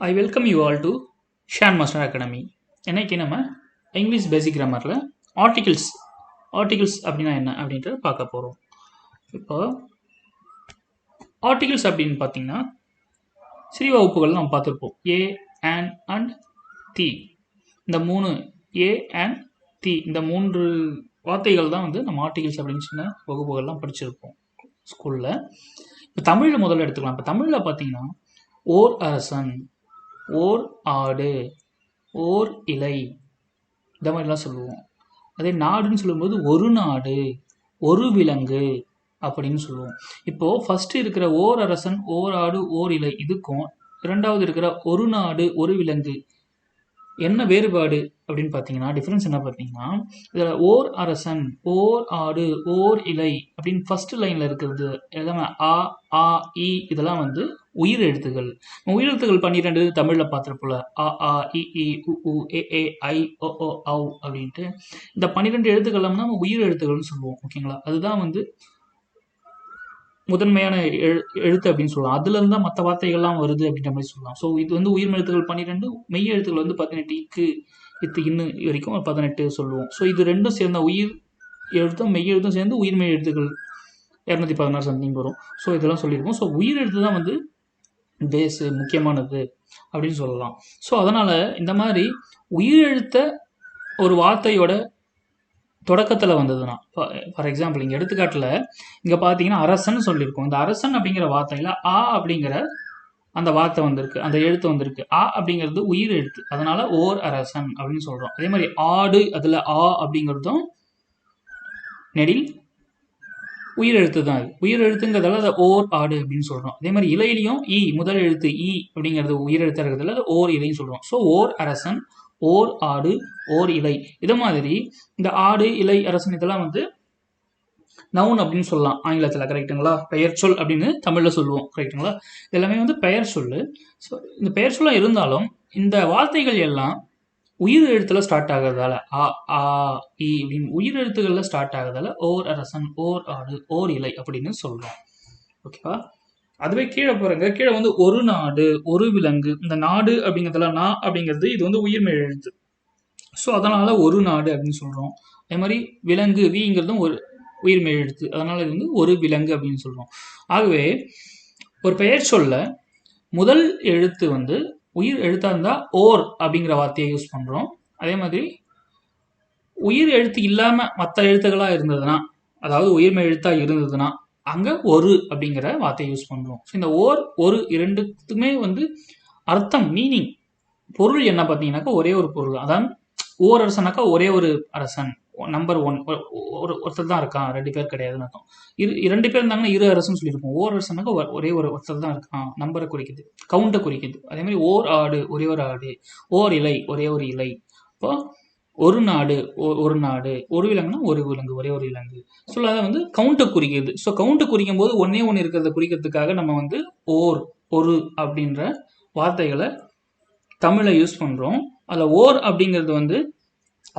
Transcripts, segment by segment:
I welcome you all to Shaan master academy. இன்னைக்கு நம்ம English பேசிக் கிராமரில் articles அப்படின்னா என்ன அப்படின்றத பார்க்க போகிறோம். இப்போ ஆர்டிகிள்ஸ் அப்படின்னு பார்த்தீங்கன்னா சிறிய வகுப்புகள் நம்ம பார்த்துருப்போம். ஏ அண்ட் தி, இந்த மூணு ஏ அண்ட் தி, இந்த மூன்று வார்த்தைகள் தான் வந்து நம்ம ஆர்டிகிள்ஸ் அப்படின்னு சொன்ன வகுப்புகள்லாம் படிச்சிருப்போம் ஸ்கூலில். இப்போ தமிழில் முதல்ல எடுத்துக்கலாம். இப்போ தமிழில் பார்த்தீங்கன்னா ஓர் அரசன், ஓர் ஆடு, ஓர் இலை, இந்த மாதிரிலாம் சொல்லுவோம். அதே நாடுன்னு சொல்லும்போது ஒரு நாடு, ஒரு விலங்கு அப்படின்னு சொல்லுவோம். இப்போது ஃபஸ்ட்டு இருக்கிற ஓர் அரசன், ஓர் ஆடு, ஓர் இலை இதுக்கும் இரண்டாவது இருக்கிற ஒரு நாடு, ஒரு விலங்கு என்ன வேறுபாடு அப்படின்னு பார்த்தீங்கன்னா, டிஃப்ரென்ஸ் என்ன பார்த்தீங்கன்னா, இதில் ஓர் அரசன், ஓர் ஆடு, ஓர் இலை அப்படின்னு ஃபர்ஸ்ட் லைனில் இருக்கிறது எல்லாமே ஆ, ஆ, இ இதெல்லாம் வந்து உயிர் எழுத்துகள். உயிர் எழுத்துகள் 12 தமிழில் பார்த்துருப்போல, ஆ, ஆ, இ, இ, உ, உ, ஏ, ஐ, ஓ, ஓ, ஔ அப்படின்ட்டு இந்த 12 எழுத்துக்கள்லாம் நம்ம உயிர் எழுத்துக்கள்னு சொல்லுவோம். ஓகேங்களா? அதுதான் வந்து முதன்மையான எழுத்து அப்படின்னு சொல்லலாம். அதுல இருந்தா மற்ற வார்த்தைகள்லாம் வருது அப்படின்ற மாதிரி சொல்லலாம். ஸோ இது வந்து உயிர் எழுத்துக்கள் 12, மெய் எழுத்துக்கள் வந்து 18, இக்கு இத்து இன்னு வரைக்கும் 18 சொல்லுவோம். ஸோ இது ரெண்டும் சேர்ந்த உயிர் எழுத்தும் மெய் எழுத்தும் சேர்ந்து உயிர் மெய் எழுத்துக்கள் 216 சம்திங் வரும். ஸோ இதெல்லாம் சொல்லியிருக்கோம். ஸோ உயிர் எழுத்து தான் வந்து பேஸு, முக்கியமானது அப்படின்னு சொல்லலாம். ஸோ அதனால இந்த மாதிரி உயிர் எழுத்த ஒரு வார்த்தையோட தொடக்கத்தில் வந்ததுன்னா, ஃபார் எக்ஸாம்பிள் இங்கே எடுத்துக்காட்டில் இங்கே பார்த்தீங்கன்னா அரசன் சொல்லியிருக்கோம். இந்த அரசன் அப்படிங்கிற வார்த்தையில் ஆ அப்படிங்கிற அந்த வார்த்தை வந்திருக்கு, அந்த எழுத்து வந்திருக்கு. ஆ அப்படிங்கிறது உயிர் எழுத்து, அதனால ஓர் அரசன் அப்படின்னு சொல்கிறோம். அதே மாதிரி ஆடு, அதில் ஆ அப்படிங்கிறதும் நெடில் உயிர் எழுத்து தான். அது உயிர் எழுத்துங்கிறதால அதை ஓர் ஆடு அப்படின்னு சொல்கிறோம். அதே மாதிரி இலையிலையும் இ, முதல் எழுத்து இ அப்படிங்கிறது உயிர் எழுத்து இருக்கிறதுல அதை ஓர் இலைன்னு சொல்கிறோம். ஸோ ஓர் அரசன், ஓர் ஆடு, ஓர் இலை. இது மாதிரி இந்த ஆடு, இலை, அரசன் இதெல்லாம் வந்து நவுன் அப்படின்னு சொல்லலாம் ஆங்கிலத்தில். கரெக்டுங்களா? பெயர் சொல் அப்படின்னு தமிழில் சொல்லுவோம். கரெக்டுங்களா? எல்லாமே வந்து பெயர் சொல்லு. ஸோ இந்த பெயர் சொல்லாக இருந்தாலும் இந்த வார்த்தைகள் எல்லாம் உயிர் எழுத்துல ஸ்டார்ட் ஆகிறதால ஆ, ஆ, இ அப்படின்னு உயிர் எழுத்துக்கள்ல ஸ்டார்ட் ஆகிறதால ஓர் அரசன், ஓர் ஆடு, ஓர் இலை அப்படின்னு சொல்றோம். ஓகேவா? அதுவே கீழே பாருங்க, கீழே வந்து ஒரு நாடு, ஒரு விலங்கு. இந்த நாடு அப்படிங்கிறதுல நா அப்படிங்கிறது இது வந்து உயிர்மெய் எழுத்து. ஸோ அதனால ஒரு நாடு அப்படின்னு சொல்றோம். அதே மாதிரி விலங்கு விங்கிறதும் ஒரு உயிர்மெய் எழுத்து, அதனால இது வந்து ஒரு விலங்கு அப்படின்னு சொல்றோம். ஆகவே ஒரு பெயர் சொல்ல முதல் எழுத்து வந்து உயிர் எழுத்தா இருந்தால் ஓர் அப்படிங்கிற வார்த்தையை யூஸ் பண்ணுறோம். அதே மாதிரி உயிர் எழுத்து இல்லாமல் மற்ற எழுத்துக்களாக இருந்ததுன்னா, அதாவது உயிர்மெய் எழுத்தாக இருந்ததுன்னா அங்கே ஒரு அப்படிங்கிற வார்த்தையை யூஸ் பண்ணுறோம். ஸோ இந்த ஓர், ஒரு இரண்டுத்துக்குமே வந்து அர்த்தம், மீனிங், பொருள் என்ன பார்த்தீங்கன்னாக்கா ஒரே ஒரு பொருள். அதான் ஓர் அரசனாக்கா ஒரே ஒரு அரசன், நம்பர் 1, ஒருத்தர் தான் இருக்கான், 2 பேர் கிடையாதுன்னு அர்த்தம். 2 பேர் இருந்தாங்கன்னா இரு அரசுன்னு சொல்லியிருப்போம். ஓர் அரசனாக்கா ஒரே ஒரு ஒருத்தர் தான் இருக்கான், நம்பரை குறிக்குது, கவுண்டை குறிக்குது. அதே மாதிரி ஓர் ஆடு, ஒரே ஒரு ஆடு, ஓர் இலை, ஒரே ஒரு இலை. இப்போ ஒரு நாடு, ஒரு நாடு, ஒரு விலங்குனா ஒரு விலங்கு, ஒரே ஒரு விலங்கு. ஸோ அதை வந்து கவுண்டை குறிக்குது. ஸோ கவுண்டை குறிக்கும் போது ஒன்னே ஒன்று இருக்கிறத குறிக்கிறதுக்காக நம்ம வந்து ஓர், ஒரு அப்படின்ற வார்த்தைகளை தமிழை யூஸ் பண்ணுறோம். அதில் ஓர் அப்படிங்கிறது வந்து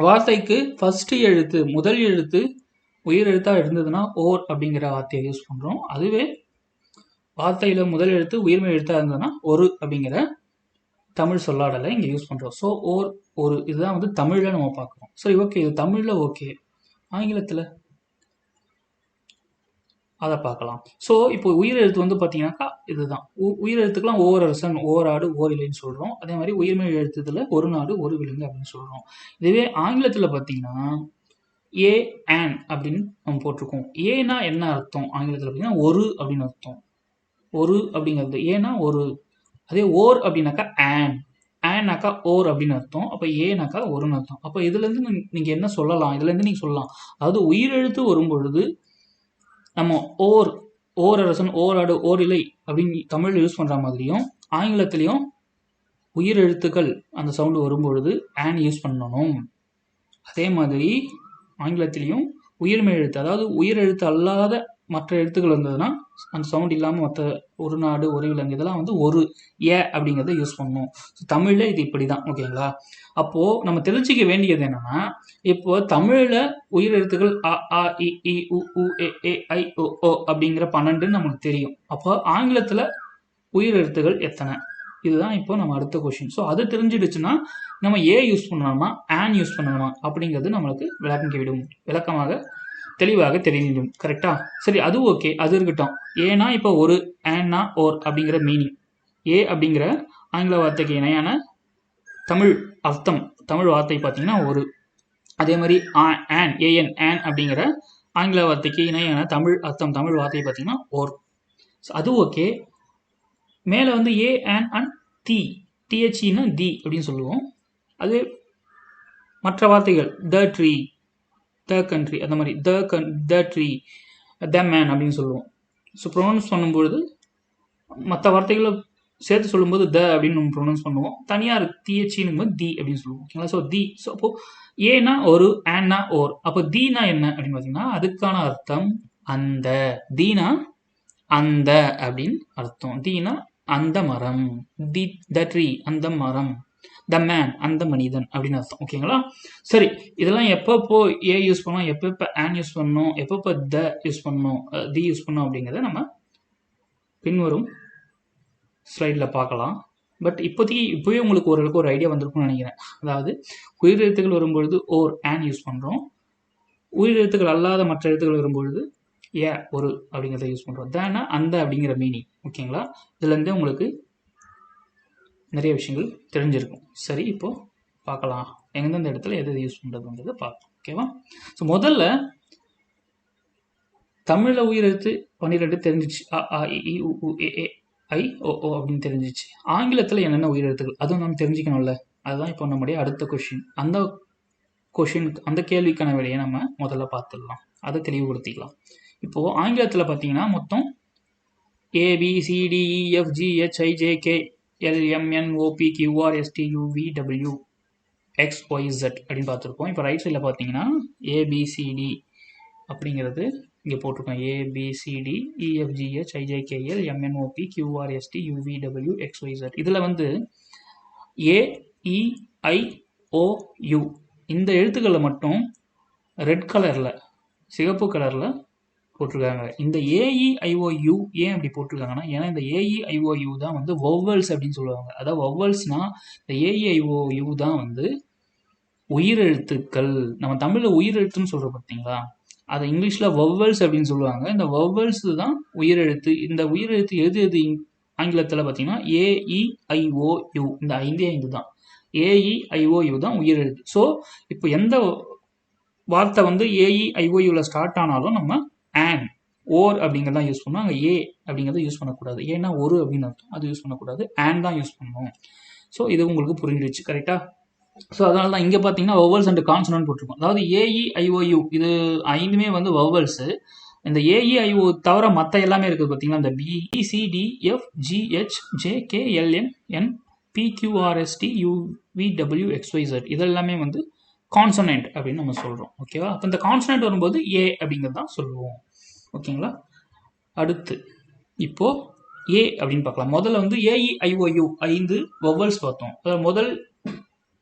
வார்த்தைக்கு ஃபர்ஸ்ட் எழுத்து, முதல் எழுத்து உயிர் எழுத்தாக இருந்ததுன்னா ஓர் அப்படிங்கிற வார்த்தையை யூஸ் பண்ணுறோம். அதுவே வார்த்தையில் முதல் எழுத்து உயிர்மெய் எழுத்தாக இருந்ததுன்னா ஒரு அப்படிங்கிற தமிழ் சொல்லாடலை இங்கே யூஸ் பண்ணுறோம். ஸோ ஓர், ஒரு, இதுதான் வந்து தமிழில் நம்ம பார்க்குறோம். சரி, ஓகே, இது தமிழில் ஓகே. ஆங்கிலத்தில் அதை பார்க்கலாம். ஸோ இப்போ உயிர் எழுத்து வந்து பார்த்தீங்கன்னாக்கா இதுதான் உயிர் எழுத்துக்கெல்லாம் ஓர் அரசன், ஓர் ஆடு, ஓர் இலைன்னு சொல்கிறோம். அதே மாதிரி உயிர்மெய் எழுத்துத்தில் ஒரு நாடு, ஒரு விலங்கு அப்படின்னு சொல்கிறோம். இதுவே ஆங்கிலத்தில் பார்த்தீங்கன்னா ஏ ஆன் அப்படின்னு நம்ம போட்டிருக்கோம். ஏனா என்ன அர்த்தம் ஆங்கிலத்தில் பார்த்தீங்கன்னா ஒரு அப்படின்னு அர்த்தம். ஒரு அப்படிங்கிறது ஏன்னா ஒரு. அதே ஓர் அப்படின்னாக்கா ஆனாக்கா ஓர் அப்படின்னு அர்த்தம். அப்போ ஏனாக்கா ஒருன்னு அர்த்தம். அப்போ இதுலேருந்து நீங்கள் என்ன சொல்லலாம், இதுலேருந்து நீங்கள் சொல்லலாம், அதாவது உயிரெழுத்து வரும்பொழுது நம்ம ஓர், ஓர் அரசன், ஓர் ஆடு, ஓர் இலை அப்படின்னு தமிழில் யூஸ் பண்ணுற மாதிரியும் ஆங்கிலத்திலையும் உயிர் எழுத்துக்கள் அந்த சவுண்டு வரும்பொழுது ஆன் யூஸ் பண்ணணும். அதே மாதிரி ஆங்கிலத்திலையும் உயிர்மெய் எழுத்து, அதாவது உயிர் எழுத்து அல்லாத மற்ற எழுத்துக்கள் வந்ததுன்னா அந்த சவுண்ட் இல்லாமல் மற்ற ஒரு நாடு, ஒரு விலங்கு இதெல்லாம் வந்து ஒரு ஏ அப்படிங்கிறத யூஸ் பண்ணணும். தமிழில் இது இப்படி தான். ஓகேங்களா? அப்போது நம்ம தெரிஞ்சிக்க வேண்டியது என்னென்னா, இப்போ தமிழில் உயிர் எழுத்துக்கள் அ, ஆ, இ, இ, உ, உ, ஏ, ஐ, ஓ, ஓ அப்படிங்கிற 12 நமக்கு தெரியும். அப்போ ஆங்கிலத்தில் உயிர் எழுத்துக்கள் எத்தனை? இதுதான் இப்போ நம்ம அடுத்த கொஷின். ஸோ அது தெரிஞ்சிடுச்சுன்னா நம்ம ஏ யூஸ் பண்ணணுமா ஆன் யூஸ் பண்ணணுமா அப்படிங்கிறது நம்மளுக்கு விளக்கமாக தெளிவாக தெரிஞ்சிடும். கரெக்டா? சரி, அது ஓகே, அது இருக்கட்டும். ஏன்னா இப்போ ஒரு, ஆன்னா ஓர் அப்படிங்கிற மீனிங், ஏ அப்படிங்கிற ஆங்கில வார்த்தைக்கு இணையான தமிழ் அர்த்தம், தமிழ் வார்த்தை பார்த்தீங்கன்னா ஒரு. அதே மாதிரி ஆன், ஏஎன், ஆன் அப்படிங்கிற ஆங்கில வார்த்தைக்கு இணையான தமிழ் அர்த்தம், தமிழ் வார்த்தை பார்த்தீங்கன்னா ஓர். அது ஓகே. மேலே வந்து ஏ, ஆன் அண்ட் தி, டிஹெச்இன்னா தி அப்படின்னு சொல்லுவோம். அது மற்ற வார்த்தைகள் த ட்ரீ, த கண்ட்ரி, அந்த மாதிரி த ட்ரீ, த மேன் அப்படின்னு சொல்லுவோம். ஸோ ப்ரொனவுன்ஸ் பண்ணும்பொழுது மற்ற வார்த்தைகளை சேர்த்து சொல்லும்போது த அப்படின்னு நம்ம ப்ரொனவுன்ஸ் பண்ணுவோம். தனியாக டிஹெச்இன்னு போது தி அப்படின்னு சொல்லுவோம். ஓகேங்களா? ஸோ தி. ஸோ அப்போ ஏனா ஒரு, ஆன்னா ஓர். அப்போ தீனா என்ன அப்படின்னு பார்த்தீங்கன்னா அதுக்கான அர்த்தம் அந்த. தீனா அந்த அப்படின்னு அர்த்தம். தீனா அந்த மரம், த ட்ரீ அந்த மரம், த மேன் அந்த மனிதன் அப்படின்னு அர்த்தம். ஓகேங்களா? சரி, இதெல்லாம் எப்பப்போ ஏ யூஸ் பண்ணணும், எப்பப்போ ஆன் யூஸ் பண்ணணும், எப்பப்போ த யூஸ் பண்ணணும், தி யூஸ் பண்ணணும் அப்படிங்கிறத நம்ம பின்வரும் ஸ்லைடில் பார்க்கலாம். பட் இப்போவே உங்களுக்கு ஓரளவுக்கு ஒரு ஐடியா வந்திருக்கும்னு நினைக்கிறேன். அதாவது உயிரெழுத்துக்கள் வரும்பொழுது ஓர், ஆன் யூஸ் பண்ணுறோம். உயிரெழுத்துக்கள் அல்லாத மற்ற எழுத்துக்கள் வரும்பொழுது ஏ, ஒரு அப்படிங்கிறத யூஸ் பண்ணுறோம். தேனா அந்த அப்படிங்கிற மீனிங். ஓகேங்களா? இதுலேருந்தே உங்களுக்கு நிறைய விஷயங்கள் தெரிஞ்சிருக்கும். சரி, இப்போ பார்க்கலாம் எந்தெந்த இடத்துல எது யூஸ் பண்ணுறதுன்றதை பார்க்கலாம். ஓகேவா? ஸோ முதல்ல தமிழில் உயிரெழுத்து 12 தெரிஞ்சிச்சு. அ, ஆ, இ, ஈ, உ, ஊ, ஏ, ஏ, ஐ, ஓ, ஓ அப்படின்னு தெரிஞ்சிச்சு. ஆங்கிலத்தில் என்னென்ன உயிரெழுத்துக்கள் அதுவும் நம்ம தெரிஞ்சுக்கணும்ல. அதுதான் இப்போ நம்முடைய அடுத்த கொஷின். அந்த கேள்விக்கான விடையை நம்ம முதல்ல பார்த்துடலாம், அதை தெளிவுபடுத்திக்கலாம். இப்போது ஆங்கிலத்தில் பார்த்தீங்கன்னா மொத்தம் ABCDEFGHIJK LMNOPQRSTUVW XYZ அப்படின்னு பார்த்துருக்கோம். இப்போ ரைட் சைடில் பார்த்தீங்கன்னா ABCD அப்படிங்கிறது இங்கே போட்டிருக்கோம். ABCDEFGHIJKL MNOPQRSTUVW XYZ. இதில் வந்து AEIOU இந்த எழுத்துக்களை மட்டும் ரெட் கலரில், சிகப்பு கலரில் போட்டிருக்காங்க. இந்த AEIOU ஏன் அப்படி போட்டிருக்காங்கன்னா, ஏன்னா இந்த AEIOU தான் வந்து வொவல்ஸ் அப்படின்னு சொல்லுவாங்க. அதாவது வொவல்ஸ்னா இந்த AEIOU தான் வந்து உயிரெழுத்துக்கள். நம்ம தமிழில் உயிரெழுத்துன்னு சொல்கிறோம் பார்த்தீங்களா, அதை இங்கிலீஷில் வொவல்ஸ் அப்படின்னு சொல்லுவாங்க. இந்த வொவல்ஸ் தான் உயிரெழுத்து. இந்த உயிரெழுத்து எது ஆங்கிலத்தில் பார்த்தீங்கன்னா AEIOU, இந்த 5 தான். AEIOU தான் உயிரெழுத்து. ஸோ இப்போ எந்த வார்த்தை வந்து AEIOUவில் ஸ்டார்ட் ஆனாலும் நம்ம ஆன், ஓர் அப்படிங்கிறத யூஸ் பண்ணணும். அங்கே ஏ அப்படிங்கிறத யூஸ் பண்ணக்கூடாது. ஏன்னா ஒரு அப்படின்னு அர்த்தம், அது யூஸ் பண்ணக்கூடாது. ஆன் தான் யூஸ் பண்ணணும். ஸோ இது உங்களுக்கு புரிஞ்சிடுச்சு. கரெக்டாக? ஸோ அதனால தான் இங்கே பார்த்தீங்கன்னா வவல்ஸ் அண்ட் கான்சனன்ட் போட்டிருக்கோம். அதாவது AEIOU இது 5 வந்து வவல்ஸு. இந்த AEIO தவிர மற்ற எல்லாமே இருக்குது பார்த்தீங்கன்னா, இந்த BCDFGHJKLMNPQRSTUVWXYZ இதெல்லாமே வந்து கான்சனன்ட் அப்படின்னு நம்ம சொல்கிறோம். ஓகேவா? அப்போ இந்த கான்சனன்ட் வரும்போது ஏ அப்படிங்கிறது தான் சொல்லுவோம். ஓகேங்களா? அடுத்து இப்போ ஏ அப்படின்னு பார்க்கலாம். முதல்ல வந்து AEIOU 5 வவல்ஸ் பார்த்தோம். அதாவது முதல்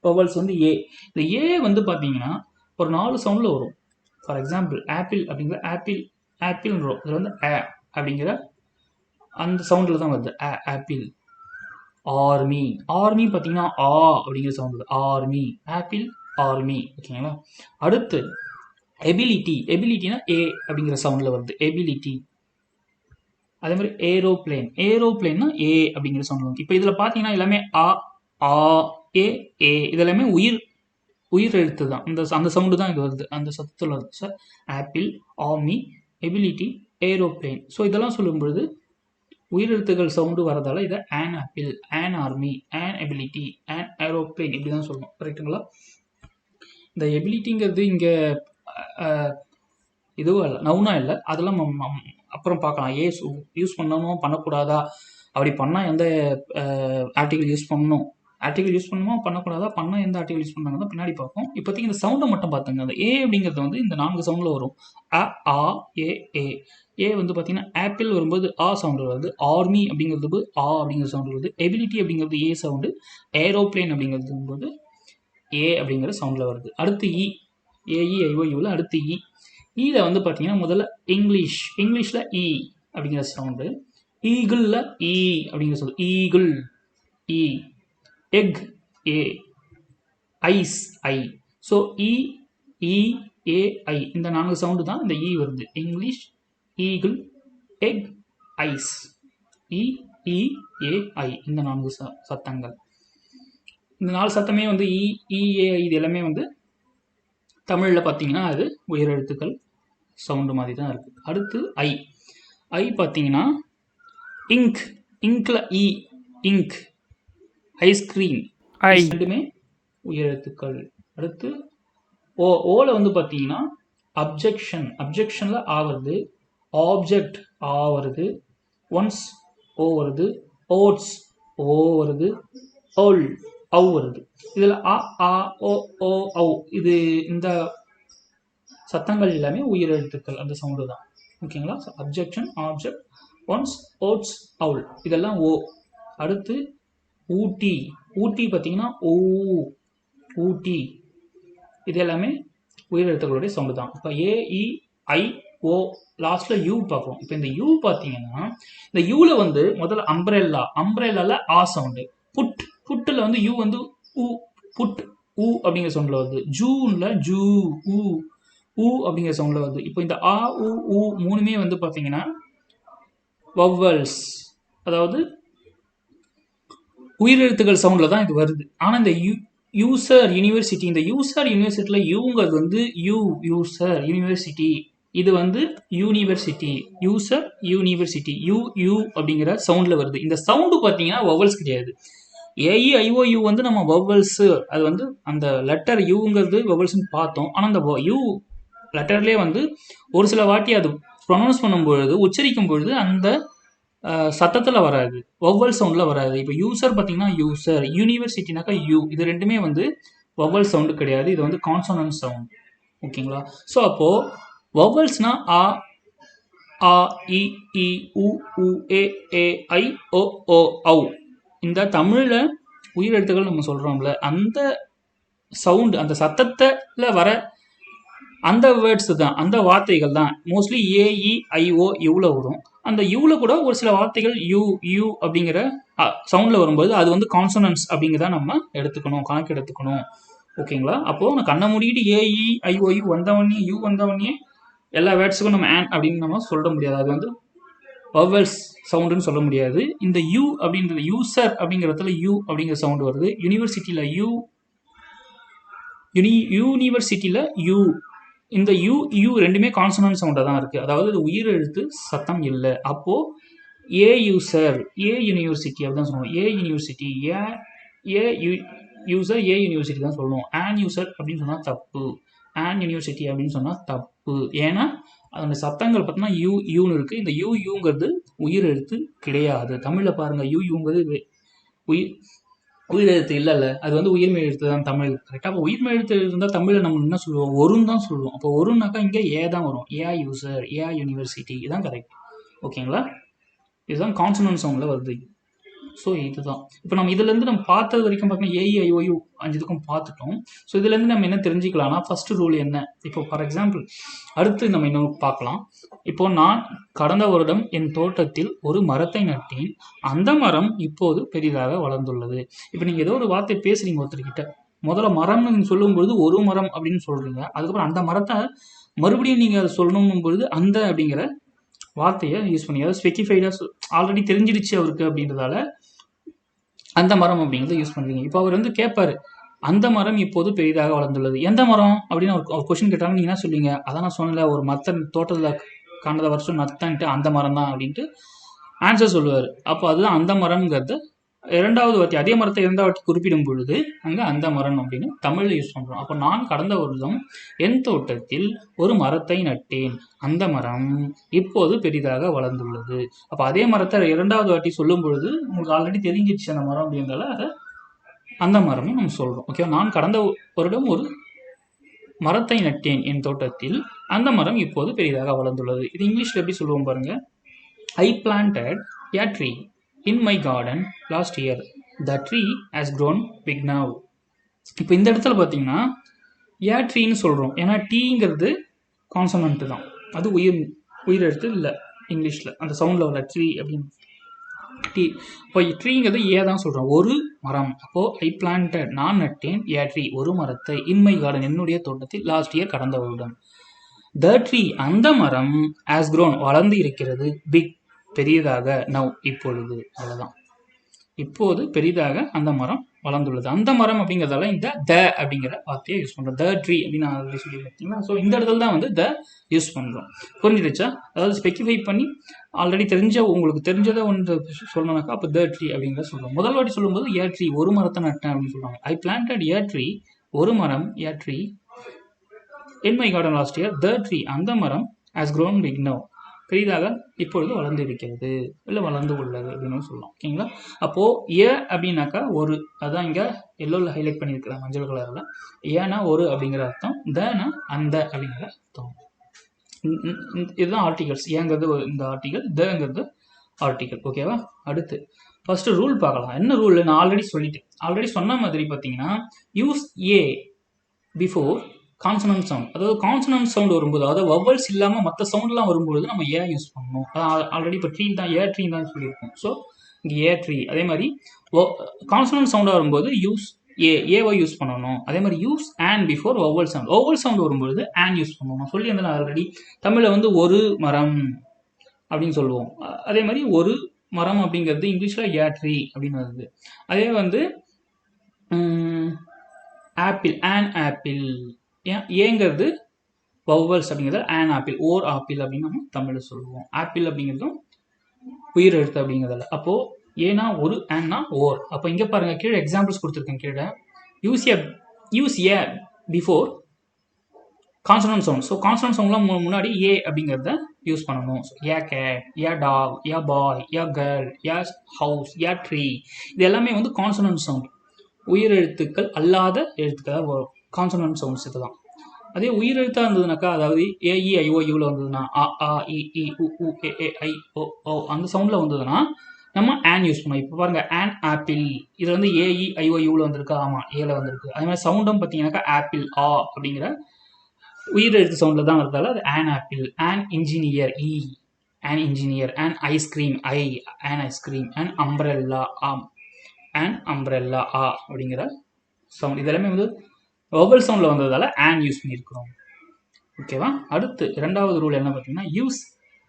வவல்ஸ் வந்து ஏ. இந்த ஏ வந்து பார்த்தீங்கன்னா ஒரு 4 சவுண்டில் வரும். ஃபார் எக்ஸாம்பிள் ஆப்பிள் அப்படிங்கிற ஆப்பிள்ன்றோம். இதில் வந்து ஆ அப்படிங்கிற அந்த சவுண்டில் தான் வருது. ஆப்பிள். ஆர்மி பார்த்தீங்கன்னா ஆ அப்படிங்கிற சவுண்ட் வருது. Army, apple, army. ஓகேங்களா? அடுத்து எபிலிட்டினா ஏ அப்படிங்கிற சவுண்டில் வருது. எபிலிட்டி. அதே மாதிரி ஏரோப்ளேன்னா ஏ அப்படிங்கிற சவுண்ட் வருது. இப்போ இதில் பார்த்தீங்கன்னா எல்லாமே ஆ, ஏ, இதெல்லாமே உயிர் எழுத்து தான். அந்த சவுண்டு தான் இது வருது, அந்த சத்தத்தில் வருது. Sir apple, army, ability, aeroplane. So இதெல்லாம் சொல்லும்பொழுது உயிரெழுத்துக்கள் சவுண்டு வரதால இதை on apple, on army, on ability, on aeroplane இப்படி தான் சொல்லணும். கரெக்டுங்களா? இந்த எபிலிட்டிங்கிறது இங்கே இதுவும் இல்லை, நவுனா இல்லை. அதெல்லாம் அப்புறம் பார்க்கலாம். யூஸ் பண்ணணும் பண்ணக்கூடாதா, அப்படி பண்ணால் எந்த ஆர்டிகல் யூஸ் பண்ணணும், பண்ணக்கூடாதா, பண்ணால் எந்த ஆர்டிகல் யூஸ் பண்ணாங்க பின்னாடி பார்ப்போம். இப்போதைக்கு இந்த சவுண்டை மட்டும் பார்த்துங்க. அந்த ஏ அப்படிங்கிறது வந்து இந்த 4 சவுண்டில் வரும். ஆ, ஏ, ஏ வந்து பார்த்தீங்கன்னா ஆப்பிள் வரும்போது ஆ சவுண்டு வருது. ஆர்மி அப்படிங்கிறது ஆ அப்படிங்கிற சவுண்டு வருது. எபிலிட்டி அப்படிங்கிறது ஏ சவுண்டு. ஏரோப்ளேன் அப்படிங்கிறது போது ஏ அப்படிங்கிற சவுண்டில் வருது. அடுத்து AEIOUவில் அடுத்து ஈல வந்து பார்த்தீங்கன்னா முதல்ல இங்கிலீஷில் இ அப்படிங்கிற சவுண்டு. ஈகிளில் ஈ அப்படிங்கிற சவுண்டு. ஈகிள். இ, எக் ஏ, ஐஸ் ஐ. ஸோ இ இ ஏ ஐ இந்த 4 சவுண்டு தான் இந்த இ வருது. English eagle, egg, ice. இ இ ஏ ஐ இந்த 4 சத்தங்கள். இந்த 4 சத்தமே வந்து இ இ ஏ ஐ இது எல்லாமே வந்து தமிழில் பார்த்தீங்கன்னா அது உயிரெழுத்துக்கள் சவுண்டு மாதிரி தான் இருக்குது. அடுத்து ஐ. ஐ பார்த்தீங்கன்னா இங்க், இங்க்ல இ, இங்க். ஐஸ்கிரீம், ஐ. ரெண்டுமே உயிரெழுத்துக்கள். அடுத்து ஓ. ஓல வந்து பார்த்தீங்கன்னா அப்ஜெக்ஷன், அப்ஜெக்ஷனில் ஆ வருது. ஆப்ஜெக்ட் ஆ வருது. ஒன்ஸ் ஓ வருது. ஓட்ஸ் ஓ வருது. ஓல் ஔ வருது. இதில் அ ஆ ஓ ஓ ஔ இது இந்த சத்தங்கள் எல்லாமே உயிரெழுத்துக்கள் அந்த சவுண்டு தான். ஓகேங்களா? அப்ஜெக்ஷன், ஆப்ஜெக்ட், ஒன்ஸ், ஓட்ஸ், அவுல் இதெல்லாம் ஓ. அடுத்து ஊட்டி. ஊட்டி பார்த்தீங்கன்னா ஓ, ஊட்டி. இது எல்லாமே உயிரெழுத்துக்களுடைய சவுண்டு தான். இப்போ ஏ இ ஐ ஓ லாஸ்ட்ல யூ பார்ப்போம். இப்போ இந்த யூ பார்த்தீங்கன்னா இந்த யூல வந்து முதல்ல அம்ப்ரெல்லா, அம்ப்ரெல்லால ஆ சவுண்டு. புட், புட்டில் வந்து யூ வந்து ஊ, புட் ஊ அப்படிங்கிற சவுண்டில் வருது. ஜூன்ல ஜூ, ஊ ஊ அப்படிங்கிற சவுண்டில் வருது. இப்போ இந்த ஆ ஊ ஊ மூணுமே வந்து பார்த்தீங்கன்னா வவ்வல்ஸ், அதாவது உயிரெழுத்துக்கள் சவுண்டில் தான் இது வருது. ஆனால் இந்த யூசர் யூனிவர்சிட்டி, இந்த யூசர் யூனிவர்சிட்டியில் யூங்கிறது வந்து யூ, யூசர் யூனிவர்சிட்டி. இது வந்து university, user university. You you அப்படிங்கிற சவுண்டில் வருது. இந்த சவுண்டு பார்த்தீங்கன்னா வவல்ஸ் கிடையாது. ஏஇ ஐஓ வந்து நம்ம வவல்ஸ், அது வந்து அந்த லெட்டர் யூங்கிறது வவல்ஸ்ன்னு பார்த்தோம். ஆனால் அந்த யூ லெட்டர்லேயே வந்து ஒரு சில வாட்டி அது ப்ரொனவுன்ஸ் பண்ணும்பொழுது, உச்சரிக்கும் பொழுது அந்த சத்தத்தில் வராது, வவ்வல் சவுண்டில் வராது. இப்போ யூசர் பார்த்தீங்கன்னா யூசர், யூனிவர்சிட்டினாக்கா யூ. இது ரெண்டுமே வந்து வவ்வல் சவுண்டு கிடையாது, இது வந்து கான்சனன்ட் சவுண்ட். ஓகேங்களா? ஸோ அப்போது வவ்வல்ஸ்னா ஆ ஆ இ இ உ உ ஏ ஏ ஐ ஓ ஓ ஔ. இந்த தமிழில் உயிரெழுத்துக்கள் நம்ம சொல்கிறோம்ல, அந்த சவுண்டு அந்த சத்தத்தில் வர அந்த வேர்ட்ஸ் தான், அந்த வார்த்தைகள் தான் மோஸ்ட்லி ஏஇ ஐஓ யூவில் வரும். அந்த யூவில் கூட ஒரு சில வார்த்தைகள் யூ யூ அப்படிங்கிற சவுண்டில் வரும்போது அது வந்து கான்சனன்ஸ் அப்படிங்கிறத நம்ம எடுத்துக்கணும், கணக்கு எடுத்துக்கணும். ஓகேங்களா? அப்போது நான் கண்ணை மூடிட்டு ஏஇ ஐஓ யூ வந்தவொடனே யூ வந்தவொடனே எல்லா வேர்ட்ஸுக்கும் நம்ம ஆன் அப்படின்னு நம்ம சொல்ல முடியாது. அது வந்து வவல்ஸ் சவுண்டுன்னு சொல்ல முடியாது. இந்த யூ அப்படின்றது யூசர் அப்படிங்கிறதுல யூ அப்படிங்கிற சவுண்டு வருது. யூனிவர்சிட்டியில் யூ, யூனிவர்சிட்டியில் யூ. இந்த யூ யூ ரெண்டுமே கான்சனன்ட் சவுண்டாக தான் இருக்குது, அதாவது இது உயிரெழுத்து சத்தம் இல்லை. அப்போது ஏ யூசர், ஏ யூனிவர்சிட்டி அப்படின்னு சொல்லுவோம். ஏ யூனிவர்சிட்டி, ஏ யூசர், ஏ யூனிவர்சிட்டி தான் சொல்லணும். ஆன் யூசர் அப்படின்னு சொன்னால் தப்பு, ஆன் யூனிவர்சிட்டி அப்படின்னு சொன்னால் தப்பு. ஏன்னா அதோட சத்தங்கள் பார்த்தீங்கன்னா யூ யூன்னு இருக்குது. இந்த யூ யூங்கிறது உயிரெழுத்து கிடையாது. தமிழில் பாருங்கள், யூ யூங்கிறது உயிரெழுத்து இல்லைல்ல, அது வந்து உயிர்மை எழுத்து தான் தமிழ். கரெக்டாக? அப்போ உயிர்மை எழுத்து இருந்தால் தமிழில் நம்ம என்ன சொல்லுவோம்? ஒருன்னு தான் சொல்லுவோம். அப்போ ஒருன்னாக்கா இங்கே ஏ தான் வரும். ஏ யூசர், ஏ யூனிவர்சிட்டி, இதுதான் கரெக்ட். ஓகேங்களா? இதுதான் கான்சனன்ட் சவுண்டில் வருது. ஸோ இதுதான் இப்போ நம்ம இதுலேருந்து நம்ம பார்த்தது வரைக்கும் பார்த்தீங்கன்னா ஏஇ ஐஓயு 5 இதுக்கும் பார்த்துட்டோம். ஸோ இதுலேருந்து நம்ம என்ன தெரிஞ்சுக்கலாம்னா, ஃபஸ்ட்டு ரூல் என்ன? இப்போ ஃபார் எக்ஸாம்பிள் அடுத்து நம்ம இன்னும் பார்க்கலாம். இப்போ நான் கடந்த வருடம் என் தோட்டத்தில் ஒரு மரத்தை நட்டேன், அந்த மரம் இப்போது பெரிதாக வளர்ந்துள்ளது. இப்போ நீங்கள் ஏதோ ஒரு வார்த்தை பேசுறீங்க ஒருத்தர்கிட்ட, முதல்ல மரம்னு நீங்கள் சொல்லும்பொழுது ஒரு மரம் அப்படின்னு சொல்கிறீங்க. அதுக்கப்புறம் அந்த மரத்தை மறுபடியும் நீங்கள் அதை சொல்லணும் பொழுது அந்த அப்படிங்கிற வார்த்தையை யூஸ் பண்ணி, அதாவது ஸ்பெசிஃபைடாக ஆல்ரெடி தெரிஞ்சிடுச்சு அவருக்கு அப்படின்றதால அந்த மரம் அப்படிங்கிறத யூஸ் பண்ணுறீங்க. இப்போ அவர் வந்து கேட்பாரு, அந்த மரம் இப்போது பெரிதாக வளர்ந்துள்ளது, எந்த மரம் அப்படின்னு அவர் கொஸ்டின் கேட்டாங்க. நீங்கள் என்ன சொல்லுவீங்க? அதான் நான் சொன்னல, ஒரு மத்த தோட்டத்தில் கண்டத வருஷம் நத்தான்ட்டு அந்த மரம் தான் அப்படின்ட்டு ஆன்சர் சொல்லுவார். அப்போ அதுதான் அந்த மரம்ங்கிறது. இரண்டாவது வாட்டி அதே மரத்தை இரண்டாவது வாட்டி குறிப்பிடும் பொழுது அங்கே அந்த மரம் அப்படின்னு தமிழில் யூஸ் பண்ணுறோம். அப்போ நான் கடந்த வருடம் என் தோட்டத்தில் ஒரு மரத்தை நட்டேன், அந்த மரம் இப்போது பெரிதாக வளர்ந்துள்ளது. அப்போ அதே மரத்தை இரண்டாவது வாட்டி சொல்லும் பொழுது உங்களுக்கு ஆல்ரெடி தெரிஞ்சிடுச்சு அந்த மரம் அப்படின்றதால அதை அந்த மரம்னு நம்ம சொல்கிறோம். ஓகே, நான் கடந்த வருடம் ஒரு மரத்தை நட்டேன் என் தோட்டத்தில், அந்த மரம் இப்போது பெரிதாக வளர்ந்துள்ளது. இது இங்கிலீஷில் எப்படி சொல்லுவோம் பாருங்கள். I planted a tree in my garden last year. The tree has grown big now. இப்போ இந்த இடத்துல பார்த்தீங்கன்னா ஏ ட்ரீன்னு சொல்கிறோம். ஏன்னா டீங்கிறது கான்சனன்ட்டு தான், அது உயிரெழுத்து இல்லை இங்கிலீஷில். அந்த சவுண்டில் உள்ள ட்ரீ அப்படின்னு ட்ரீ. இப்போ ட்ரீங்கிறது ஏ தான் சொல்கிறோம், ஒரு மரம். அப்போது ஐ பிளான்டட், நான் நட்டேன், ஏ ட்ரீ ஒரு மரத்தை, இன் மை கார்டன் என்னுடைய தோட்டத்தில், லாஸ்ட் இயர் கடந்த வருடம். த ட்ரீ அந்த மரம், ஆஸ் grown வளர்ந்து இருக்கிறது, பிக் பெரியதாக, நவ் இப்பொழுது. அவ்வளோதான். இப்போது பெரிதாக அந்த மரம் வளர்ந்துள்ளது. அந்த மரம் அப்படிங்கிறதால இந்த த அப்படிங்கிற வார்த்தையை யூஸ் பண்ணுறோம். த ட்ரீ அப்படின்னு நான் ஆல்ரெடி சொல்லி பார்த்தீங்களா. ஸோ இந்த இடத்துல தான் வந்து த யூஸ் பண்ணுறோம். புரிஞ்சிடுச்சா? அதாவது ஸ்பெசிஃபை பண்ணி ஆல்ரெடி உங்களுக்கு தெரிஞ்சதை ஒன்று சொல்லணும்னாக்கா அப்போ த ட்ரீ அப்படிங்கிறத சொல்லுவோம். முதல் வாட்டி சொல்லும்போது ஏ ட்ரீ ஒரு மரத்தை நட்டேன் அப்படின்னு சொல்லுவாங்க. ஐ பிளான்டட் ஏ ட்ரீ ஒரு மரம், ஏ tree in my garden last year. The tree அந்த மரம், ஆஸ் grown big now பெரிதாக இப்பொழுது வளர்ந்து இருக்கிறது, இல்லை வளர்ந்து உள்ளது அப்படின்னு சொல்லலாம். ஓகேங்களா? அப்போது ஏ அப்படின்னாக்கா ஒரு, அதான் இங்கே எல்லோவில் ஹைலைட் பண்ணியிருக்கிறேன் மஞ்சள் கலரில். ஏன்னா ஒரு அப்படிங்கிற அர்த்தம், தனா அந்த அப்படிங்கிற அர்த்தம். இதுதான் ஆர்டிகல்ஸ். ஏங்கிறது இந்த ஆர்டிகல், தங்கிறது ஆர்டிகல். ஓகேவா? அடுத்து ஃபர்ஸ்ட் ரூல் பார்க்கலாம். என்ன ரூல்? நான் ஆல்ரெடி சொன்ன மாதிரி பார்த்தீங்கன்னா, use a before consonant sound. அதாவது கான்சனன்ட் சவுண்ட் வரும்போது, அதாவது வவல்ஸ் இல்லாமல் மற்ற சவுண்ட்லாம் வரும்போது நம்ம ஏ யூஸ் பண்ணணும். ஆல்ரெடி இப்போ ட்ரீ தான், ஏ ட்ரீ தான் சொல்லியிருக்கோம். ஸோ இங்கே ஏ ட்ரீ. அதே மாதிரி கான்சனன்ட் சவுண்டாக வரும்போது யூஸ் ஏவை யூஸ் பண்ணணும். அதே மாதிரி use on before vowel sound. Vowel sound வரும்போது ஆன் யூஸ் பண்ணணும். சொல்லி வந்து நான் ஆல்ரெடி தமிழில் வந்து ஒரு மரம் அப்படின்னு சொல்லுவோம். அதே மாதிரி ஒரு மரம் அப்படிங்கிறது இங்கிலீஷில் ஏ ட்ரீ அப்படின்னு வருது. அதே வந்து ஆப்பிள், ஆன் ஆப்பிள். ஏங்கிறது வவல்ஸ் அப்படிங்கிறது ஆன் ஆப்பிள், ஓர் ஆப்பிள் அப்படின்னு நம்ம தமிழில் சொல்லுவோம். ஆப்பிள் அப்படிங்கிறதும் உயிர் எழுத்து அப்படிங்கிறதுல. அப்போது ஏன்னா ஒரு, ஆன்னா ஓர். அப்போ இங்கே பாருங்கள், கீழே எக்ஸாம்பிள்ஸ் கொடுத்துருக்கேன். கீழே use a before consonant sound. So consonant சவுண்ட்லாம் முன்னாடி ஏ அப்படிங்கிறத யூஸ் பண்ணணும். A cat, a dog, a boy, a girl, a house, a tree. இது எல்லாமே வந்து கான்சனன்ட் சவுண்ட், உயிர் எழுத்துக்கள் அல்லாத எழுத்துக்கள் வரும். கான்சனன்ட் சவுண்ட்ஸ் இதுதான். அதே உயிர் எழுத்தாக இருந்ததுனாக்கா, அதாவது ஏஇஐஓ யூவில் வந்ததுன்னா, அ ஆ இ இ உ உ ஏ ஏ ஐ ஓ ஓ அந்த சவுண்டில் வந்ததுன்னா நம்ம ஆன் யூஸ் பண்ணோம். இப்போ பாருங்கள், ஆன் ஆப்பிள். இது வந்து ஏஇஐஓ யூவில் வந்திருக்கு. ஆமாம், ஏல வந்திருக்கு. அதே மாதிரி சவுண்டும் பார்த்தீங்கன்னாக்கா ஆப்பிள், ஆ அப்படிங்கிற உயிர் எழுத்து சவுண்டில் தான் வருதால அது ஆன் ஆப்பிள். ஆன் இன்ஜினியர், இ ஆன் இன்ஜினியர். ஆன் ஐஸ்கிரீம், ஐ ஆன் ஐஸ்கிரீம். ஆன் அம்ப்ரெல்லா, ஆம் ஆன் அம்ப்ரெல்லா, ஆ அப்படிங்கிற சவுண்ட். இதெல்லாமே வந்து வவல் சவுண்டில் வந்ததால் ஆன் யூஸ் பண்ணியிருக்கிறோம். ஓகேவா? அடுத்து இரண்டாவது ரூல் என்ன பார்த்தீங்கன்னா, use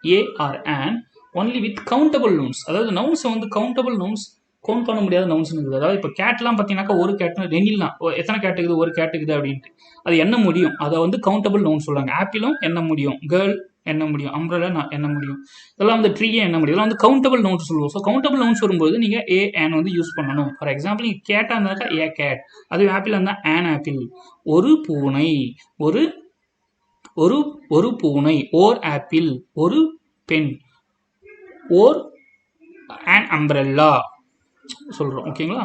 a or an only with countable nouns. அதாவது நவுன்ஸை வந்து கவுண்டபிள் நவுன்ஸ், கவுண்ட் பண்ண முடியாத நவுன்ஸ் இருக்குது. அதாவது இப்போ கேட்லாம் பார்த்தீங்கன்னாக்கா ஒரு கேட்னு ரெண்டிலாம் எத்தனை கேட்டுக்குது, ஒரு கேட்டுக்குது அப்படின்ட்டு அது என்ன முடியும், அதை வந்து கவுண்டபிள் நவுன்ஸ் சொல்லுவாங்க. ஆப்பிளும் என்ன முடியும், கேர்ள் என்ன முடியும், அம்ப்ரெல்லா என்ன முடியும், இதெல்லாம் வந்து ட்ரீயே என்ன முடியும், இதெல்லாம் வந்து கவுண்டபிள் நவுன்ஸ் சொல்லுவோம். ஸோ கவுண்டபிள் நவுன்ஸ் வரும்போது நீங்கள் ஏ ஆன் வந்து யூஸ் பண்ணணும். ஃபார் எக்ஸாம்பிள் நீங்கள் கேட்டாக இருந்தாக்கா ஏ கேட், அது ஆப்பிள் இருந்தால் ஆன் ஆப்பிள். ஒரு பூனை, ஒரு ஒரு ஒரு பூனை, ஓர் ஆப்பிள், ஒரு பெண், ஓர் ஆன் அம்ப்ரெல்லா சொல்கிறோம். ஓகேங்களா?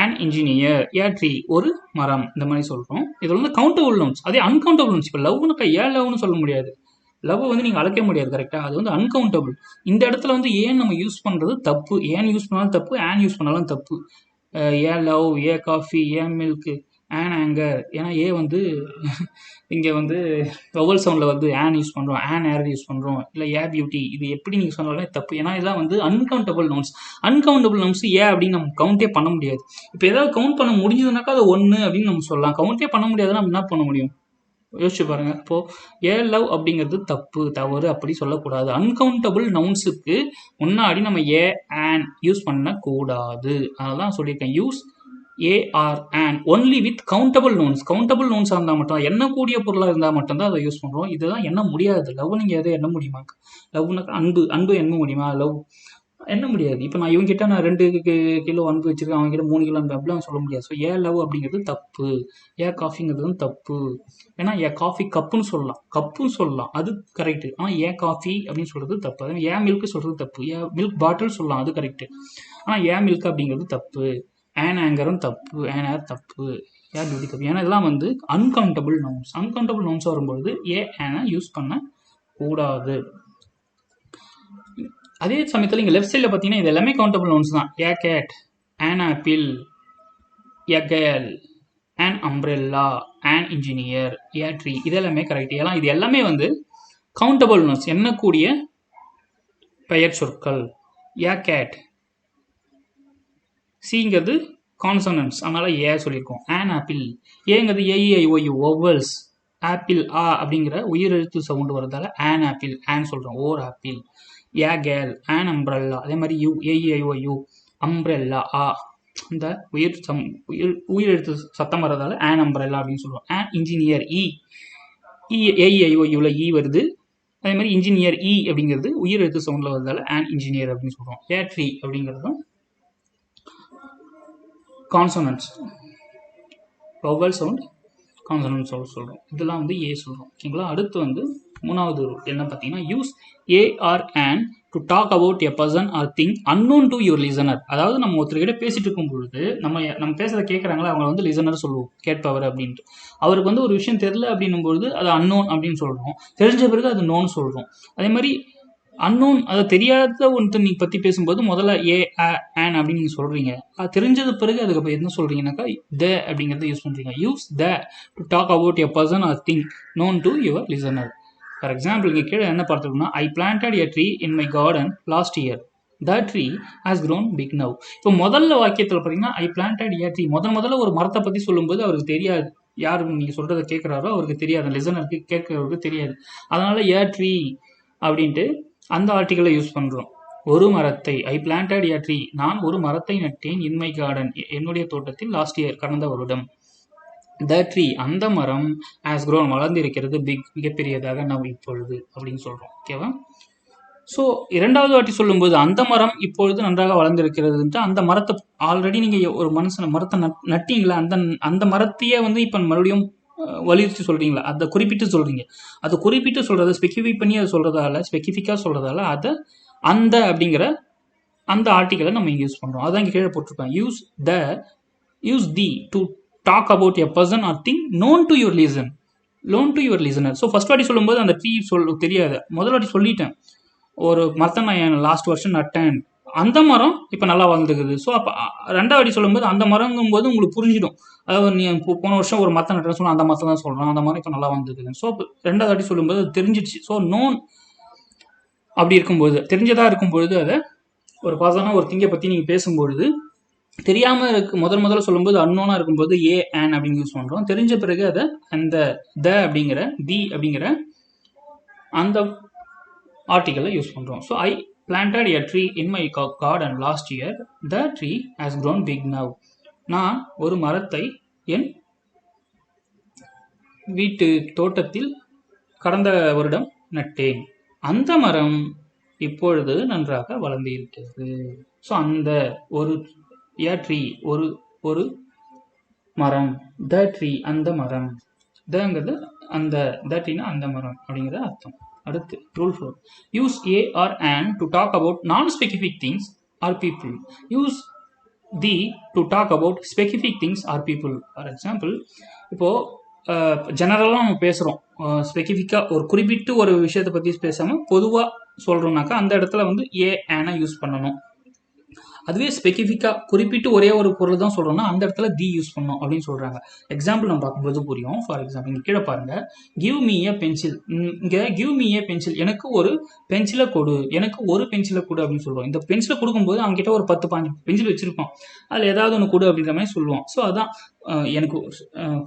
ஆன் இன்ஜினியர், ஏ ட்ரீ ஒரு மரம், இந்த மாதிரி சொல்கிறோம். இதில் வந்து கவுண்டபிள் நவுன்ஸ். அதே அன்கவுண்டபிள் நவுன்ஸ், இப்போ லவ்னுக்கா ஏன் லவ்னு சொல்ல முடியாது. லவ் வந்து நீங்கள் அழைக்க முடியாது, கரெக்டாக? அது வந்து அன்கவுண்டபிள். இந்த இடத்துல வந்து ஏன் நம்ம யூஸ் பண்ணுறது தப்பு. ஏன் யூஸ் பண்ணாலும் தப்பு, ஆன் யூஸ் பண்ணாலும் தப்பு. A love, a coffee, a milk, an anchor. ஏன்னா ஏ வந்து இங்கே வந்து வவல் சவுண்டில் வந்து ஆன் யூஸ் பண்ணுறோம், ஆன் ஏர் யூஸ் பண்ணுறோம், இல்லை ஏ பியூட்டி. இது எப்படி நீங்கள் சொன்னாலும் தப்பு. ஏன்னா இதெல்லாம் வந்து அன்கவுண்டபிள் நவுன்ஸ். அன்கவுண்டபிள் நவுன்ஸ் ஏ அப்படின்னு நம்ம கவுண்டே பண்ண முடியாது. இப்போ ஏதாவது கவுண்ட் பண்ண முடிஞ்சதுனாக்கா அது ஒன்று அப்படின்னு நம்ம சொல்லலாம். கவுண்டே பண்ண முடியாதுன்னா நம்ம என்ன பண்ண முடியும்? யோசிச்சு பாருங்க. இப்போது ஏ லவ் அப்படிங்கிறது தவறு, அப்படி சொல்லக்கூடாது. அன்கவுண்டபிள் நவுன்ஸுக்கு முன்னாடி நம்ம ஏ ஆன் யூஸ் பண்ணக்கூடாது. அதெல்லாம் சொல்லியிருக்கேன். Use a or an only with countable nouns. Countable நவுன்ஸாக இருந்தால் மட்டும், எண்ணக்கூடிய பொருளாக இருந்தால் மட்டும்தான் அதை யூஸ் பண்ணுறோம். இதுதான் எண்ண முடியாது. லவ் நீங்கள் எதை எண்ண முடியுமா? லவ்னாக்கா அன்பு எண்ண முடியுமா? லவ் எண்ண முடியாது. இப்போ நான் இவங்ககிட்ட நான் 2 கிலோ அன்பு வச்சிருக்கேன், அவங்ககிட்ட 3 கிலோ அன்பு, அப்படிலாம் சொல்ல முடியாது. ஸோ ஏ லவ் அப்படிங்கிறது தப்பு, ஏ காஃபிங்கிறது தப்பு. ஏன்னா ஏ காஃபி கப்புன்னு சொல்லலாம், அது கரெக்டு. ஆனால் ஏ காஃபி அப்படின்னு சொல்கிறது தப்பு. அதே ஏ மில்க் சொல்கிறது தப்பு. ஏ மில்க் பாட்டில் சொல்லலாம், அது கரெக்டு. ஆனால் ஏ மில்க் அப்படிங்கிறது தப்பு. ஆன் ஆங்கரும் தப்பு, ஆன் ஏர் தப்பு, ஏ பியூட்டி தப்பு. ஏன்னா இதெல்லாம் வந்து அன்கவுண்டபிள் நவுன்ஸ். அன்கவுண்டபிள் நவுன்ஸ் வரும்பொழுது ஏ ஆனை யூஸ் பண்ணக்கூடாது. அதே சமயத்தில் இங்கே லெஃப்ட் சைடில் பார்த்தீங்கன்னா இது எல்லாமே கவுண்டபிள் நவுன்ஸ் தான். ஏ gate, an apple, a girl, on umbrella, on engineer, A tree. இதெல்லாமே கரெக்ட். இது எல்லாமே வந்து கவுண்டபிள் நவுன்ஸ், எண்ணக்கூடிய பெயர் சொற்கள். ஏ கேட், சிங்கிறது கான்சனன்ட்ஸ், அதனால ஏ சொல்லியிருக்கோம். ஆன் ஆப்பிள், ஏங்கிறது ஏஇஐஓயு ஓவல்ஸ், ஆப்பிள் ஆ அப்படிங்கிற உயிரெழுத்து சவுண்டு வரதால ஆன் ஆப்பிள், ஆன் சொல்கிறோம், ஓர் apple. A girl, an umbrella, அதே மாதிரி யூ ஏஇஐஓயு அம்ப்ரெல்லா ஆ, இந்த உயிரெழுத்து சத்தம் வரதால ஆன் அம்ப்ரெல்லா அப்படின்னு சொல்லுவோம். ஆன் இன்ஜினியர் இ, ஏஇஐஓயுல இ வருது, அதே மாதிரி இன்ஜினியர் இ அப்படிங்கிறது உயிரெழுத்து சவுண்டில் வரதால ஆன் இன்ஜினியர் அப்படின்னு சொல்கிறோம். ஏ ட்ரீ அப்படிங்கிறதும் consonants, vowel sound consonant sound சொல்கிறோம். இதெல்லாம் வந்து ஏ சொல்கிறோம். ஓகேங்களா. அடுத்து வந்து மூணாவது ரூல் என்ன பார்த்தீங்கன்னா, use a or an to talk about a person or thing unknown to your listener. அதாவது நம்ம ஒருத்தர்கிட்ட பேசிட்டு இருக்கும் பொழுது நம்ம பேசுறத கேட்குறாங்களா, அவங்க வந்து லிசனர் சொல்லுவோம், கேட்பவர் அப்படின்ட்டு. அவருக்கு வந்து ஒரு விஷயம் தெரியல அப்படின்னும் பொழுது அது அன்னோன் அப்படின்னு சொல்கிறோம். தெரிஞ்ச பிறகு அது நோன் சொல்கிறோம். அதே மாதிரி அன்னோன், அதை தெரியாத ஒன்று நீங்கள் பற்றி பேசும்போது முதல்ல ஏ ஆன் அப்படின்னு நீங்கள் சொல்கிறீங்க. அது தெரிஞ்சது பிறகு அதுக்கு என்ன சொல்கிறீங்கன்னாக்கா த அப்படிங்கிறத யூஸ் பண்ணுறீங்க. Use the to talk about a person or thing known to your listener. For example இங்கே கீழே என்ன பார்த்துருக்கோம்னா, I planted a tree in my garden last year, the tree has grown big now. இப்போ முதல்ல வாக்கியத்தில் பார்த்தீங்கன்னா ஐ planted a tree, முதல்ல ஒரு மரத்தை பற்றி சொல்லும்போது அவருக்கு தெரியாது, யார் நீங்கள் சொல்கிறத கேட்குறாரோ அவருக்கு தெரியாது, லிசனருக்கு கேட்குறவருக்கு தெரியாது. அதனால் எ ட்ரீ அப்படின்ட்டு அந்த ஆர்டிக்கலை யூஸ் பண்ணுறோம். ஒரு மரத்தை, ஐ பிளான்டட் எ ட்ரீ, நான் ஒரு மரத்தை நட்டேன், இன் மை கார்டன் என்னுடைய தோட்டத்தில், லாஸ்ட் இயர் கடந்த வருடம். த ட்ரீ அந்த மரம், ஆஸ் க்ரோன் வளர்ந்திருக்கிறது, பிக் மிகப்பெரியதாக நவ் இப்பொழுது அப்படின்னு சொல்கிறோம். ஓகேவா. ஸோ இரண்டாவது வாட்டி சொல்லும்போது அந்த மரம் இப்பொழுது நன்றாக வளர்ந்திருக்கிறதுன்ட்டு அந்த மரத்தை ஆல்ரெடி நீங்கள் ஒரு மரத்தை நட்டீங்களா, அந்த அந்த மரத்தையே வந்து இப்போ மறுபடியும் வலியுறுத்தி சொல்கிறீங்களா, அதை குறிப்பிட்டு சொல்கிறீங்க. அதை குறிப்பிட்டு சொல்கிறத ஸ்பெசிஃபை பண்ணி அதை சொல்கிறதால, ஸ்பெசிஃபிக்காக சொல்கிறதால அதை அந்த அப்படிங்கிற அந்த ஆர்டிக்கலை நம்ம இங்கே யூஸ் பண்ணுறோம். அதான் இங்கே கீழே போட்டிருப்பேன். Use the to talk about a person or thing known to your listener. So first வாட்டி சொல்லும்போது அந்த ட்ரீ தெரியாது, முதல் வாட்டி சொல்லிட்டேன், ஒரு மரத்தை நான் லாஸ்ட் வருஷம் நட்டேன், அந்த மரம் இப்போ நல்லா வளர்ந்துக்குது. ஸோ அப்போ ரெண்டாவது வாட்டி சொல்லும்போது அந்த மரங்கும் போது உங்களுக்கு புரிஞ்சிடும், அதாவது நீ போன வருஷம் ஒரு மரத்தை நட்டேன்னு சொன்னால் அந்த மரத்தை தான் சொல்கிறோம், அந்த மரம் இப்போ நல்லா வளர்ந்துக்குது. ஸோ ரெண்டாவது வாட்டி சொல்லும்போது அது தெரிஞ்சிடுச்சு. ஸோ நோன் அப்படி இருக்கும்போது, தெரிஞ்சதாக இருக்கும்பொழுது, அதை ஒரு பர்சனாக ஒரு திங்கை பற்றி நீங்கள் பேசும்பொழுது தெரியாமல் முதல்ல சொல்லும்போது அன்னோனாக இருக்கும்போது ஏ ஆன் அப்படின்னு யூஸ் பண்ணுறோம். தெரிஞ்ச பிறகு அதை அந்த த அப்படிங்கிற தி அப்படிங்கிற அந்த ஆர்டிக்கலை யூஸ் பண்ணுறோம். So I planted a tree in my garden last year, the tree has grown big now. நான் ஒரு மரத்தை என் வீட்டு தோட்டத்தில் கடந்த வருடம் நட்டேன், அந்த மரம் இப்பொழுது நன்றாக வளர்ந்து இருக்கிறது. ஸோ அந்த ஒரு எ ட்ரீ ஒரு மரம், த ட்ரீ அந்த மரம், தங்கிறது அந்த, த ட்ரீனா அந்த மரம் அப்படிங்கிற அர்த்தம். அடுத்து rule 4, use a or an to talk about non specific things or people. Use the to talk about specific things or people. For example இப்போது ஜெனரலாக நம்ம பேசுகிறோம், ஸ்பெசிஃபிக்காக ஒரு குறிப்பிட்டு ஒரு விஷயத்தை பற்றி பேசாமல் பொதுவாக சொல்கிறோம்னாக்கா அந்த இடத்துல வந்து ஏ ஆனை யூஸ் பண்ணணும். அதுவே ஸ்பெசிஃபிக்காக குறிப்பிட்டு ஒரே ஒரு பொருள் தான் சொல்கிறோம்னா அந்த இடத்துல தி யூஸ் பண்ணணும் அப்படின்னு சொல்கிறாங்க. எக்ஸாம்பிள் நம்ம பார்க்கும்போது புரியும். ஃபார் எக்ஸாம்பிள் இங்கே கீழே பாருங்கள், கிவ் மீ ஏ பென்சில். இங்கே கிவ் மீ ஏ பென்சில், எனக்கு ஒரு பென்சிலை கொடு, எனக்கு ஒரு பென்சிலை கொடு அப்படின்னு சொல்லுவோம். இந்த பென்சிலை கொடுக்கும்போது அவங்ககிட்ட ஒரு 10-15 பென்சில் வச்சுருப்போம், அதில் ஏதாவது ஒன்று கொடு அப்படின்ற மாதிரி சொல்லுவோம். ஸோ அதான் எனக்கு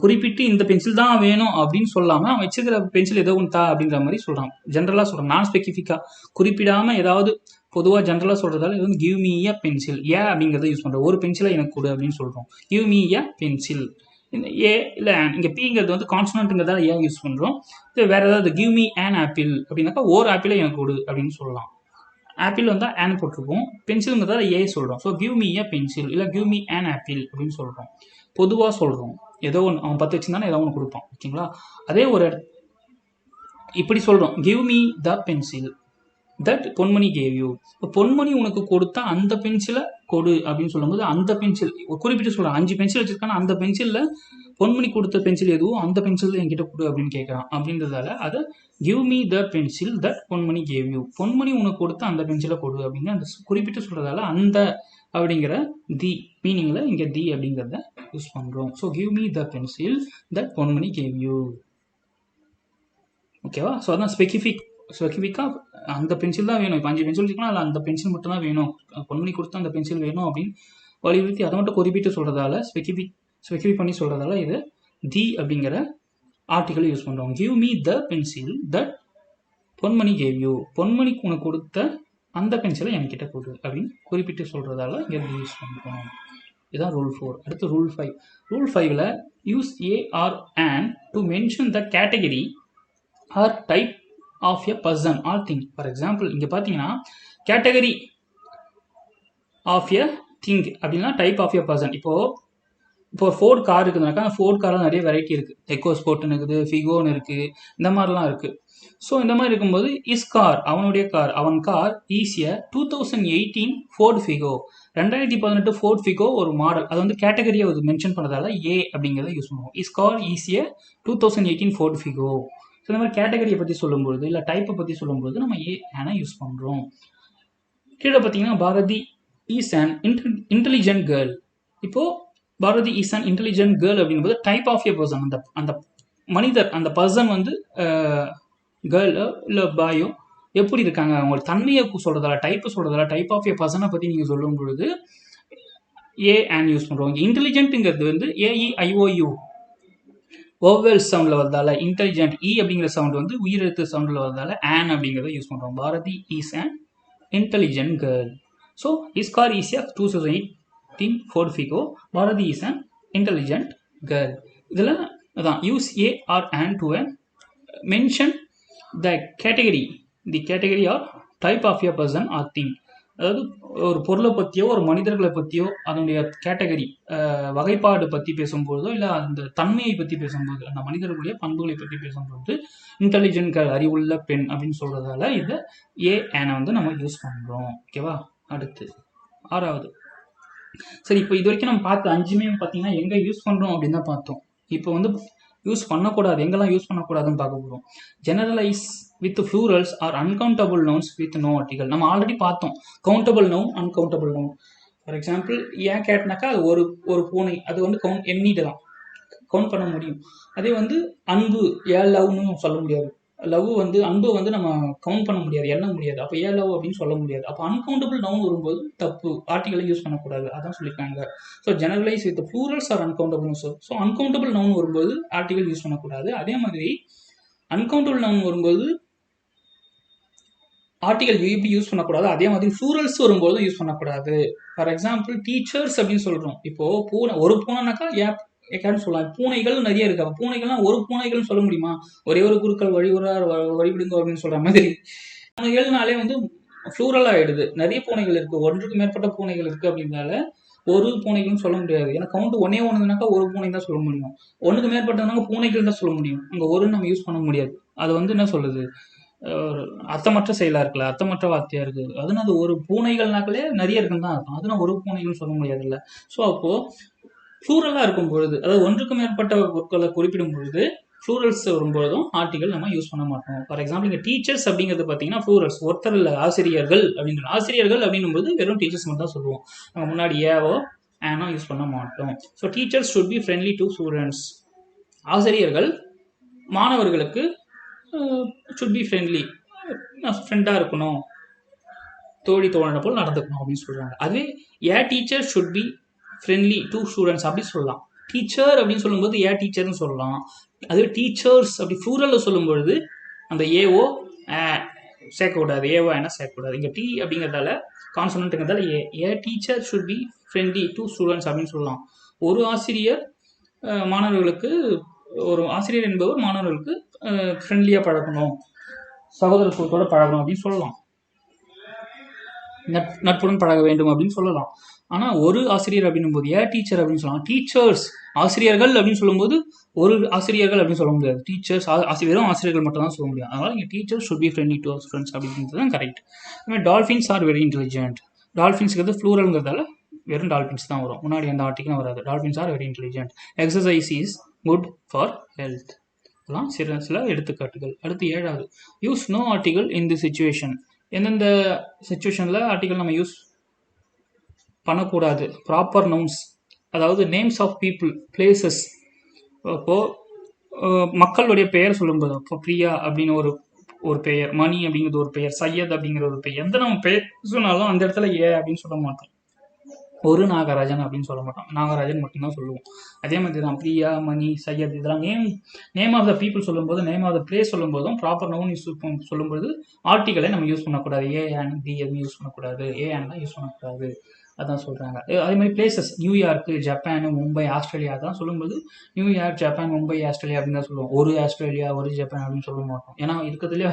குறிப்பிட்டு இந்த பென்சில் தான் வேணும் அப்படின்னு சொல்லாமல் அவன் வச்சுக்கிற பென்சில் ஏதோ ஒன்று தா அப்படின்ற மாதிரி சொல்கிறான். ஜென்ரலாக சொல்கிறான், நான் ஸ்பெசிஃபிக்காக குறிப்பிடாமல் ஏதாவது பொதுவாக ஜென்ரலாக சொல்கிறதால இது வந்து கிவ் மீ ஏ பென்சில், ஏ அப்படிங்கிறத யூஸ் பண்ணுறோம். ஒரு பென்சிலை எனக்கு கொடு அப்படின்னு சொல்கிறோம், கிவ் மீ ஏ பென்சில். இந்த ஏ இல்லை இங்கே பிங்கிறது வந்து கான்சனன்ட்டுங்கிறதால ஏன் யூஸ் பண்ணுறோம். இது வேறு ஏதாவது கிவ் மீ ஆன் ஆப்பிள் அப்படின்னாக்கா ஒரு ஆப்பிளை எனக்கு கொடு அப்படின்னு சொல்லலாம். ஆப்பிள் வந்தால் ஆன் போட்டிருக்கோம், பென்சிலுங்கிறதால ஏ சொல்கிறோம். ஸோ கிவ் மீ ஏ பென்சில் இல்லை கிவ் மீ ஆன் ஆப்பிள் அப்படின்னு சொல்கிறோம். பொதுவாக சொல்கிறோம், ஏதோ ஒன்று அவன் 10 வச்சுருந்தானே ஏதோ ஒன்று கொடுப்பான். ஓகேங்களா. அதே ஒரு இப்படி சொல்கிறோம், give me the pencil that Ponmani gave you. இப்போ பொன்மணி உனக்கு கொடுத்தா அந்த பென்சிலை கொடு அப்படின்னு சொல்லும்போது அந்த பென்சில் குறிப்பிட்டு சொல்கிறான், 5 பென்சில் வச்சுருக்கானா அந்த பென்சிலில் பொன்மணி கொடுத்த பென்சில் எதுவும் அந்த பென்சில் என்கிட்ட கொடு அப்படின்னு கேட்குறான். அப்படின்றதால அதை give me the pencil that Ponmani gave you, Ponmani உனக்கு கொடுத்த அந்த பென்சிலை கொடு அப்படின்னு அந்த குறிப்பிட்டு சொல்கிறதால அந்த அப்படிங்கிற தி மீனிங்கில் இங்கே தி அப்படிங்கிறத யூஸ் பண்ணுறோம். So give me the pencil that Ponmani gave you. ஓகேவா. ஸோ அதான் ஸ்பெசிஃபிக்காக அந்த பென்சில் தான் வேணும். இப்போ 5 பென்சில் வச்சுக்கலாம், அதில் அந்த பென்சில் மட்டும் தான் வேணும், பொன்மணி கொடுத்தா அந்த பென்சில் வேணும் அப்படின்னு வலியுறுத்தி அதை மட்டும் குறிப்பிட்டு சொல்கிறதால ஸ்பெசிஃபை பண்ணி சொல்கிறதால இது தி அப்படிங்கிற ஆர்டிக்கல் யூஸ் பண்ணுறோம். Give me the pencil that Ponmani gave you. Ponmani உனக்கு கொடுத்த அந்த பென்சிலை என்கிட்ட கொடு அப்படின்னு குறிப்பிட்டு சொல்கிறதால இங்கே யூஸ் பண்ணுறோம். இதுதான் ரூல் 4. அடுத்து ரூல் 5. ரூல் 5ல் use a or and to mention the category or type of a person or thing. For example இங்கே பார்த்தீங்கன்னா கேட்டகரி ஆஃப் எ திங் அப்படின்னா டைப் ஆஃப் எ பர்சன். இப்போ ஃபோர்ட் கார் இருக்குதுனாக்கா அந்த ஃபோர்ட் காரில் நிறைய வெரைட்டி இருக்குது. எக்கோ ஸ்போர்ட்னு இருக்குது, ஃபிகோன்னு இருக்குது, இந்த மாதிரிலாம் இருக்குது. ஸோ இந்த மாதிரி இருக்கும்போது இஸ் கார் அவனுடைய கார், அவன் car ஈஸிய 2018 Ford Figo. 2018 Ford Figo ஒரு மாடல். அது வந்து கேட்டகரியை மென்ஷன் பண்ணுறதால ஏ அப்படிங்கிறத யூஸ் பண்ணுவோம். His car ஈஸிய 2018 Ford Figo. So இந்த மாதிரி கேட்டகரியை பற்றி சொல்லும்போது இல்லை டைப்பை பற்றி சொல்லும்போது நம்ம ஏ ஆனை யூஸ் பண்ணுறோம். கீழே பார்த்தீங்கன்னா Bharati is an intelligent girl. இப்போது Bharati is an intelligent girl அப்படிங்கும்போது டைப் ஆஃப் எ பர்சன், அந்த மனிதர், அந்த பர்சன் வந்து கேர்ளோ இல்லை பாயோ எப்படி இருக்காங்க அவங்களோட தன்மையை சொல்கிறதால டைப்பை சொல்கிறதால டைப் ஆஃப் எ பர்சனை பற்றி நீங்கள் சொல்லும் பொழுது ஏ ஆன் யூஸ் பண்ணுறோம். இன்டெலிஜென்ட்டுங்கிறது வந்து ஏஇஐஓயு ஓவல் சவுண்டில் வரதால இன்டெலிஜென்ட் இ அப்படிங்கிற சவுண்ட் வந்து உயிரெழுத்து சவுண்டில் வரதால ஆன் அப்படிங்கிறத யூஸ் பண்ணுறோம். Bharathi is an intelligent girl. So is car ஈஸியா 2018 Ford Figo. Bharathi is an intelligent girl. இதில் அதான் use a or an to mention the category or type of a person or thing. அதாவது ஒரு பொருளை பற்றியோ ஒரு மனிதர்களை பற்றியோ அதனுடைய கேட்டகரி வகைப்பாடு பற்றி பேசும்போதோ இல்லை அந்த தன்மையை பற்றி பேசும்போது அந்த மனிதர்களுடைய பண்புகளை பற்றி பேசும்போது இன்டெலிஜென்ட் கேர்ள் அறிவுள்ள பெண் அப்படின்னு சொல்கிறதால இதை ஏ ஆனை வந்து நம்ம யூஸ் பண்ணுறோம். ஓகேவா? அடுத்து 6வது. சரி, இப்போ இது வரைக்கும் நம்ம பார்த்து 5மே பார்த்தீங்கன்னா எங்கே யூஸ் பண்ணுறோம் அப்படின்னு தான் பார்த்தோம். இப்போ வந்து யூஸ் பண்ணக்கூடாது, எங்கெல்லாம் யூஸ் பண்ணக்கூடாதுன்னு பார்க்க போகிறோம். Generalise with plurals or uncountable nouns with no article. நம்ம ஆல்ரெடி பார்த்தோம் countable noun, uncountable noun. For example ஏன் கேட்னாக்கா அது ஒரு பூனை, அது வந்து எண்ணிடலாம், கவுண்ட் பண்ண முடியும். அதே வந்து அன்பு லவ்னு சொல்ல முடியாது. லவ் வந்து அன்பு வந்து நம்ம கவுண்ட் பண்ண முடியாது, எண்ண முடியாது. அப்போ லவ் அப்படின்னு சொல்ல முடியாது. அப்போ அன்கவுண்டபிள் நவுன் வரும்போது தப்பு, ஆர்டிகலை யூஸ் பண்ணக்கூடாது, அதான் சொல்லியிருக்காங்க. So generalise with plurals or uncountable. So uncountable noun வரும்போது ஆர்டிகல் யூஸ் பண்ணக்கூடாது. அதே மாதிரி அன்கவுண்டபிள் நவுன் வரும்போது ஆர்டிகல் எப்படி யூஸ் பண்ணக்கூடாது, அதே மாதிரி ப்ளூரல்ஸ் வரும்போது யூஸ் பண்ணக்கூடாது. ஃபார் எக்ஸாம்பிள் டீச்சர்ஸ் அப்படின்னு சொல்கிறோம். இப்போது பூனை, ஒரு பூனைனாக்கா ஏன்னு சொல்லலாம். பூனைகள் நிறைய இருக்கு. அப்போ பூனைகள்லாம் ஒரு பூனைகள்னு சொல்ல முடியுமா? ஒரே ஒரு குருக்கள் வழிவிடுங்க அப்படின்னு சொல்ற மாதிரி பூனைகள்னாலே வந்து ஃப்ளூரல் ஆயிடுது. நிறைய பூனைகள் இருக்கு, ஒன்றுக்கு மேற்பட்ட பூனைகள் இருக்கு அப்படின்னால ஒரு பூனைகள்னு சொல்ல முடியாது. ஏன்னா கவுண்ட் ஒன்றுனாக்கா ஒரு பூனை தான் சொல்ல முடியும். ஒன்றுக்கு மேற்பட்டவங்க பூனைகள் தான் சொல்ல முடியும். அங்கே ஒரு நம்ம யூஸ் பண்ண முடியாது. அது வந்து என்ன சொல்லுது, அர்த்தமற்ற செயலா இருக்குல்ல, அர்த்தமற்ற வார்த்தையா இருக்கு. அதுனா அது ஒரு பூனைகள்னாக்களே நிறைய இருக்குன்னு தான் அர்த்தம். அதுனா ஒரு பூனைகள் சொல்ல முடியாது இல்லை. ஸோ அப்போ ஃப்ளூரலாக இருக்கும் பொழுது, அதாவது ஒன்றுக்கு மேற்பட்ட பொருட்களை குறிப்பிடும் பொழுது ஃப்ளூரல்ஸ் வரும்பொழுதும் ஆர்டிகல் நம்ம யூஸ் பண்ண மாட்டோம். ஃபார் எக்ஸாம்பிள் இங்கே டீச்சர்ஸ் அப்படிங்கிறது பார்த்தீங்கன்னா ஃப்ளூரல்ஸ், ஒருத்தர் இல்லை, ஆசிரியர்கள் அப்படிங்கிற. ஆசிரியர்கள் அப்படின்னும்போது வெறும் டீச்சர்ஸ் மட்டும் தான் சொல்லுவோம். நம்ம முன்னாடி ஏவோ ஆனோ யூஸ் பண்ண மாட்டோம். So teachers should be friendly to students. ஆசிரியர்கள் மாணவர்களுக்கு ஷுட் பி ஃப்ரெண்ட்லி, ஃப்ரெண்டாக இருக்கணும், தோழி தோழனை போல் நடந்துக்கணும் அப்படின்னு சொல்கிறாங்க. அதுவே teacher should be friendly to students அப்படி சொல்லலாம். டீச்சர் அப்படின்னு சொல்லும்போது டீச்சர்னு சொல்லலாம். அதுவே டீச்சர்ஸ் அப்படி ஃப்ளூரலில் சொல்லும்பொழுது அந்த ஏஓ சேர்க்கக்கூடாது, ஏஓ என்ன சேர்க்கக்கூடாது. இங்கே டி அப்படிங்கிறதால கான்சனன்ட்டுங்கிறதால teacher should be friendly to students அப்படின்னு சொல்லலாம். ஒரு ஆசிரியர் என்பவர் மாணவர்களுக்கு ஃப்ரெண்ட்லியாக பழகணும், சகோதரத்துவத்தோடு பழகணும் அப்படின்னு சொல்லலாம். நட்புடன் பழக வேண்டும் அப்படின்னு சொல்லலாம். ஆனால் ஒரு ஆசிரியர் அப்படின்னும் போது டீச்சர் அப்படின்னு சொல்லலாம். டீச்சர்ஸ் ஆசிரியர்கள் அப்படின்னு சொல்லும்போது ஒரு ஆசிரியர்கள் அப்படின்னு சொல்ல முடியாது. டீச்சர்ஸ் வெறும் ஆசிரியர்கள் மட்டும் தான் சொல்ல முடியும். அதனால் இங்கே teachers should be friendly to students அப்படின்றது தான் கரெக்ட். அதுமாதிரி டால்ஃபின்ஸ் ஆர் வெரி இன்டெலிஜென்ட். டால்ஃபின்ஸ்ங்கிறது ஃப்ளூரல்ங்கிறதால வெறும் டால்ஃபின்ஸ் தான் வரும், முன்னாடி அந்த ஆர்டிக்கும் வராது. Dolphins are very intelligent. Exercise is good for health. இதெல்லாம் சில எடுத்துக்காட்டுகள். அடுத்து 7வது, use no article in the situation. எந்தெந்த சிச்சுவேஷனில் ஆர்டிகல் நம்ம யூஸ் பண்ணக்கூடாது? ப்ராப்பர் நவுன்ஸ், அதாவது நேம்ஸ் ஆஃப் பீப்புள், பிளேசஸ். இப்போது மக்களுடைய பெயர் சொல்லும்போது, இப்போ பிரியா அப்படின்னு ஒரு பெயர், மணி அப்படிங்கிறது ஒரு பெயர், சையத் அப்படிங்கிற ஒரு பெயர், எந்த நம்ம பெயர் சொன்னாலும் அந்த இடத்துல அப்படின்னு சொல்ல மாட்டோம். ஒரு நாகராஜன் அப்படின்னு சொல்ல மாட்டோம், நாகராஜன் மட்டும்தான் சொல்லுவோம். அதே மாதிரி தான் பிரியா, மணி, சையத் இதெல்லாம் நேம் ஆஃப் த பீப்புள் சொல்லும்போது, நேம் ஆஃப் த பிளேஸ் சொல்லும்போதும் ப்ராப்பர் நவுன் யூஸ் சொல்லும்போது ஆர்டிகளை நம்ம யூஸ் பண்ணக்கூடாது. ஏ அண்ட் தி எதுவும் யூஸ் பண்ணக்கூடாது, ஏ அண்ட் தான் யூஸ் பண்ணக்கூடாது, அதான் சொல்கிறாங்க. அதே மாதிரி places New York, Japan, Mumbai, Australia தான் சொல்லும்போது நியூயார்க், ஜப்பான், மும்பை, ஆஸ்திரேலியா அப்படின்னு தான் சொல்லுவோம். ஒரு ஆஸ்திரேலியா, ஒரு ஜப்பான் அப்படின்னு சொல்ல மாட்டோம். ஏன்னா இருக்கிறதுலேயே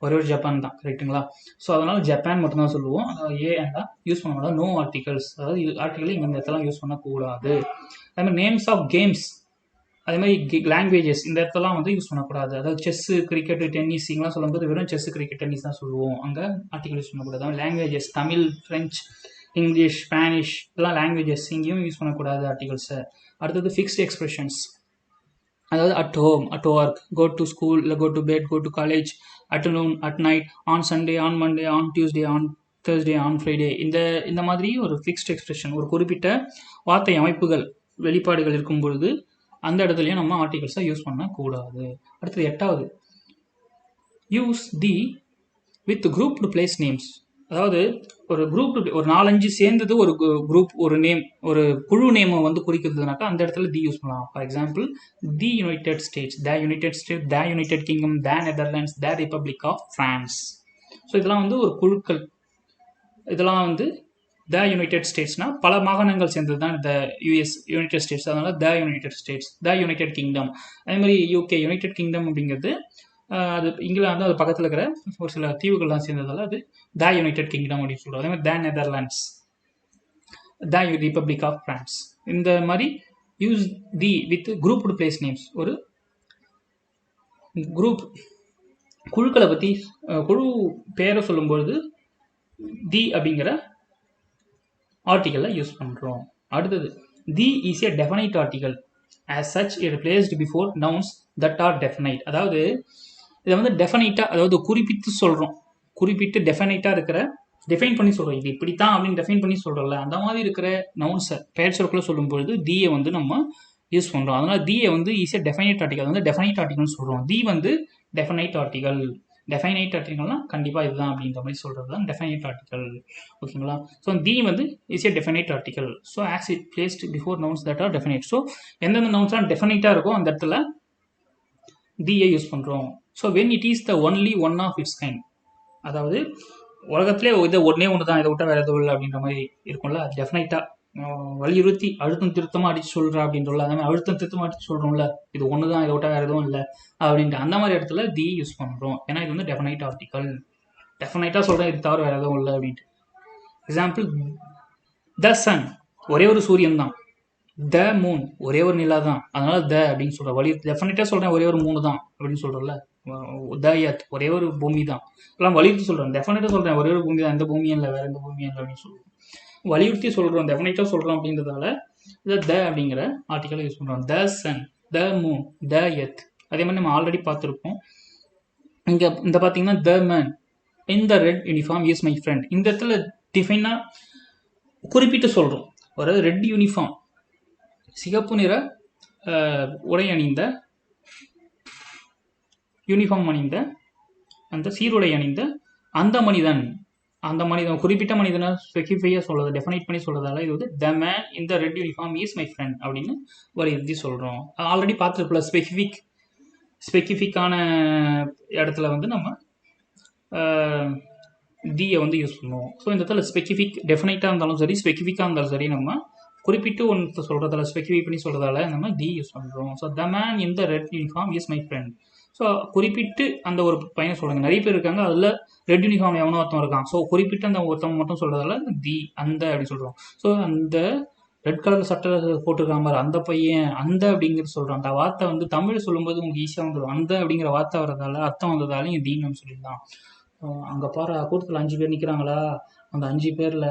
ஒரே ஒரு ஜப்பான் தான், கரெக்டுங்களா? ஸோ அதனால் ஜப்பான் மட்டும்தான் சொல்லுவோம். அதாவது ஏ அண்ட் தான் யூஸ் பண்ண மாட்டோம். நோ ஆர்டிகல்ஸ், அதாவது ஆர்டிகல் இங்கே இந்த இடத்துல யூஸ் பண்ணக்கூடாது. அதே மாதிரி நேம்ஸ் ஆஃப் கேம்ஸ், அதே மாதிரி லாங்குவேஜஸ் இந்த இடத்தெல்லாம் வந்து யூஸ் பண்ணக்கூடாது. அதாவது செஸ்ஸு, கிரிக்கெட், டென்னிஸ் இங்கெல்லாம் சொல்லும்போது வெறும் செஸ், கிரிக்கெட், டென்னிஸ் தான் சொல்லுவோம். அங்கே ஆர்டிகல் யூஸ் பண்ணக்கூடாது. Languages Tamil, French, English, Spanish இதெல்லாம் லாங்குவேஜஸ், இங்கேயும் யூஸ் பண்ணக்கூடாது ஆர்டிகல்ஸை. அடுத்தது ஃபிக்ஸ்ட் எக்ஸ்பிரஷன்ஸ், அதாவது at home, at work, go to school, இல்லை go to bed, go to college, at noon, at night, on Sunday, on Monday, on Tuesday, on Thursday, on Friday, இந்த மாதிரி ஒரு fixed expression, ஒரு குறிப்பிட்ட வார்த்தை அமைப்புகள், வெளிப்பாடுகள் இருக்கும் பொழுது அந்த இடத்துலையும் நம்ம ஆர்டிகல்ஸை யூஸ் பண்ணக்கூடாது. அடுத்தது 8வது, use the with grouped place names. அதாவது ஒரு குரூப், ஒரு 4-5 சேர்ந்தது ஒரு குரூப், ஒரு நேம், ஒரு குழு நேமை வந்து குறிக்கிறதுனாக்கா அந்த இடத்துல தி யூஸ் பண்ணலாம். For example the United States, the United State, the United Kingdom, the Netherlands, the Republic of France. So இதெல்லாம் வந்து ஒரு குழுக்கள். இதெல்லாம் வந்து த யுனைடெட் ஸ்டேட்ஸ்னால் பல மாகாணங்கள் சேர்ந்தது தான் த யூஎஸ் யுனைடெட் ஸ்டேட்ஸ், அதனால த United States. The United kingdom, அதே மாதிரி யூகே யுனைடெட் கிங்டம் அப்படிங்கிறது அது இங்கிலாந்து, அது பக்கத்தில் இருக்கிற ஒரு சில தீவுகள்லாம் சேர்ந்ததால் அது த யுனைடெட் கிங்டம் அப்படின்னு சொல்கிறோம். அதே மாதிரி the Netherlands, the Republic of France. இந்த மாதிரி use the with grouped place names. ஒரு குரூப் குழுக்களை பற்றி குழு பேரை சொல்லும்பொழுது தி அப்படிங்கிற ஆர்டிக்கலை யூஸ் பண்ணுறோம். அடுத்தது தி is a definite article as such it placed before nouns that are definite. அதாவது இதை வந்து டெஃபனைட்டாக, அதாவது குறிப்பிட்டு சொல்கிறோம், குறிப்பிட்டு டெஃபனைட்டாக இருக்கிற, டிஃபைன் பண்ணி சொல்கிறோம், இது இப்படித்தான் அப்படின்னு டிஃபைன் பண்ணி சொல்கிறோம்ல, அந்த மாதிரி இருக்கிற நவுன்ஸை பெயர் சொற்களை சொல்லும்பொழுது தீயை வந்து நம்ம யூஸ் பண்ணுறோம். அதனால் தீயை வந்து ஈஸியாக டெஃபனைட் ஆர்டிகல் வந்து டெஃபனைட் ஆர்டிகல்னு சொல்கிறோம். தி வந்து டெஃபனைட் ஆர்டிகல். டெஃபைனைட் ஆர்டிகல்னால் கண்டிப்பாக இதுதான் அப்படின்ற மாதிரி சொல்கிறது தான் டெஃபைனைட் ஆர்டிகல். ஓகேங்களா? ஸோ தி வந்து is a definite article. So as it placed before nouns that are definite. So எந்தெந்த நவுன்ஸ்லாம் டெஃபைனைட்டாக இருக்கோ அந்த இடத்துல தியை யூஸ் பண்ணுறோம். So when it is the only one of its kind, அதாவது உலகத்திலே இது ஒன்றே ஒன்று தான், இதை விட்டால் வேறு எதுவும் இல்லை அப்படின்ற மாதிரி இருக்கும்ல, டெஃபைனைட்டாக வலியுறுத்தி அழுத்தம் திருத்தமாக அடித்து சொல்கிறா அப்படின்றல, அந்த மாதிரி அழுத்தம் திருத்தமாக அடித்து சொல்கிறோம்ல, இது ஒன்று தான், இதை விட்டால் வேறு எதுவும் இல்லை அப்படின்ட்டு அந்த மாதிரி இடத்துல தி யூஸ் பண்ணுறோம். ஏன்னா இது வந்து டெஃபனைட் ஆர்டிக்கல், டெஃபனைட்டாக சொல்கிறேன், இது தவிர வேறு எதுவும் இல்லை அப்படின்ட்டு. எக்ஸாம்பிள் த சன், ஒரே ஒரு சூரியன் தான். த மூன், ஒரே ஒரு நிலா தான், அதனால த அப்படின்னு சொல்கிறேன். வலி டெஃபனைட்டாக சொல்கிறேன், ஒரே ஒரு மூணு தான் அப்படின்னு சொல்கிறோம்ல. த எர்த், ஒரே ஒரு பூமி தான், எல்லாம் வலியுறுத்தி சொல்கிறேன். டெஃபனைட்டாக சொல்கிறேன், ஒரே ஒரு பூமி தான், எந்த பூமியும் இல்லை, வேறு எந்த பூமியும் இல்லை அப்படின்னு சொல்கிறோம். வலியுறுத்தி சொல்கிறோம், டெஃபனைட்டாக சொல்கிறோம் அப்படின்றதால இதை த அப்படிங்கிற ஆர்டிக்கலை யூஸ் பண்ணுறோம். The sun, the moon, the earth. அதே மாதிரி நம்ம ஆல்ரெடி பார்த்துருப்போம். இங்கே இந்த பார்த்தீங்கன்னா the man in the red uniform is my friend. இந்த இடத்துல டிஃபைனாக குறிப்பிட்டு சொல்கிறோம். ஒரு ரெட் யூனிஃபார்ம், சிகப்பு நிற உடை அணிந்த, யூனிஃபார்ம் அணிந்த, அந்த சீருடை அணிந்த அந்த மனிதன், குறிப்பிட்ட மனிதனை ஸ்பெசிஃபையாக சொல்கிறது, டெஃபனைட் பண்ணி சொல்கிறதால இது வந்து த man in the red uniform is my friend அப்படின்னு ஒரு எழுதி சொல்கிறோம். ஆல்ரெடி பார்த்துருப்போம்ல, ஸ்பெசிஃபிக்கான இடத்துல வந்து நம்ம டியை வந்து யூஸ் பண்ணுவோம். ஸோ இந்த இடத்துல ஸ்பெசிஃபிக் டெஃபனைட்டாக இருந்தாலும் சரி, ஸ்பெசிஃபிக்காக இருந்தாலும் சரி, நம்ம குறிப்பிட்டு ஒன்று சொல்கிறதால, ஸ்பெசிஃபை பண்ணி சொல்கிறதால நம்ம தி யூஸ் பண்ணுறோம். So the man in the red uniform is my friend. So குறிப்பிட்டு அந்த ஒரு பையனை சொல்லுங்கள். நிறைய பேர் இருக்காங்க, அதில் ரெட் யூனிஃபார்ம் எவனோ ஒருத்தன் இருக்கான். ஸோ குறிப்பிட்டு அந்த ஒருத்தவங்க மட்டும் சொல்கிறதால தி, அந்த அப்படின்னு சொல்கிறோம். ஸோ அந்த ரெட் கலர் சட்டை போட்டிருக்காம மாதிரி அந்த பையன், அந்த அப்படிங்கிறது சொல்கிறோம். அந்த வார்த்தை வந்து தமிழ் சொல்லும்போது உங்களுக்கு ஈஸியாக வந்துடும். அந்த அப்படிங்கிற வார்த்தை வரதால, அர்த்தம் வந்ததால இங்கே தீன்னு சொல்லிடலாம். அங்கே பாரு, கூட்டத்தில் 5 பேர் நிற்கிறாங்களா, அந்த 5 பேரில்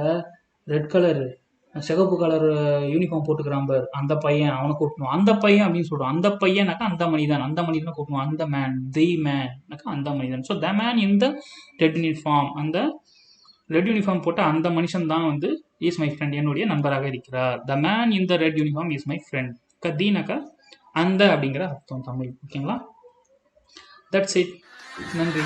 ரெட் கலரு சிகப்பு கலர் யூனிஃபார்ம் போட்டுக்கிறான் பார், அந்த பையன், அவனை கூட்டணும். அந்த பையன் அப்படின்னு சொல்கிறோம். அந்த பையனாக்கா அந்த மனிதன், அந்த மனிதனை கூட்டணும். அந்த மேன், தி மேன்னாக்கா அந்த மனிதன். So the man in the red uniform, அந்த ரெட் யூனிஃபார்ம் போட்ட அந்த மனுஷன் தான் வந்து இஸ் மை ஃப்ரெண்ட், என்னுடைய நண்பராக இருக்கிறார். The man in the red uniform is my friend. தீனாக்கா அந்த அப்படிங்கிற அர்த்தம் தமிழ். ஓகேங்களா? That's it. நன்றி.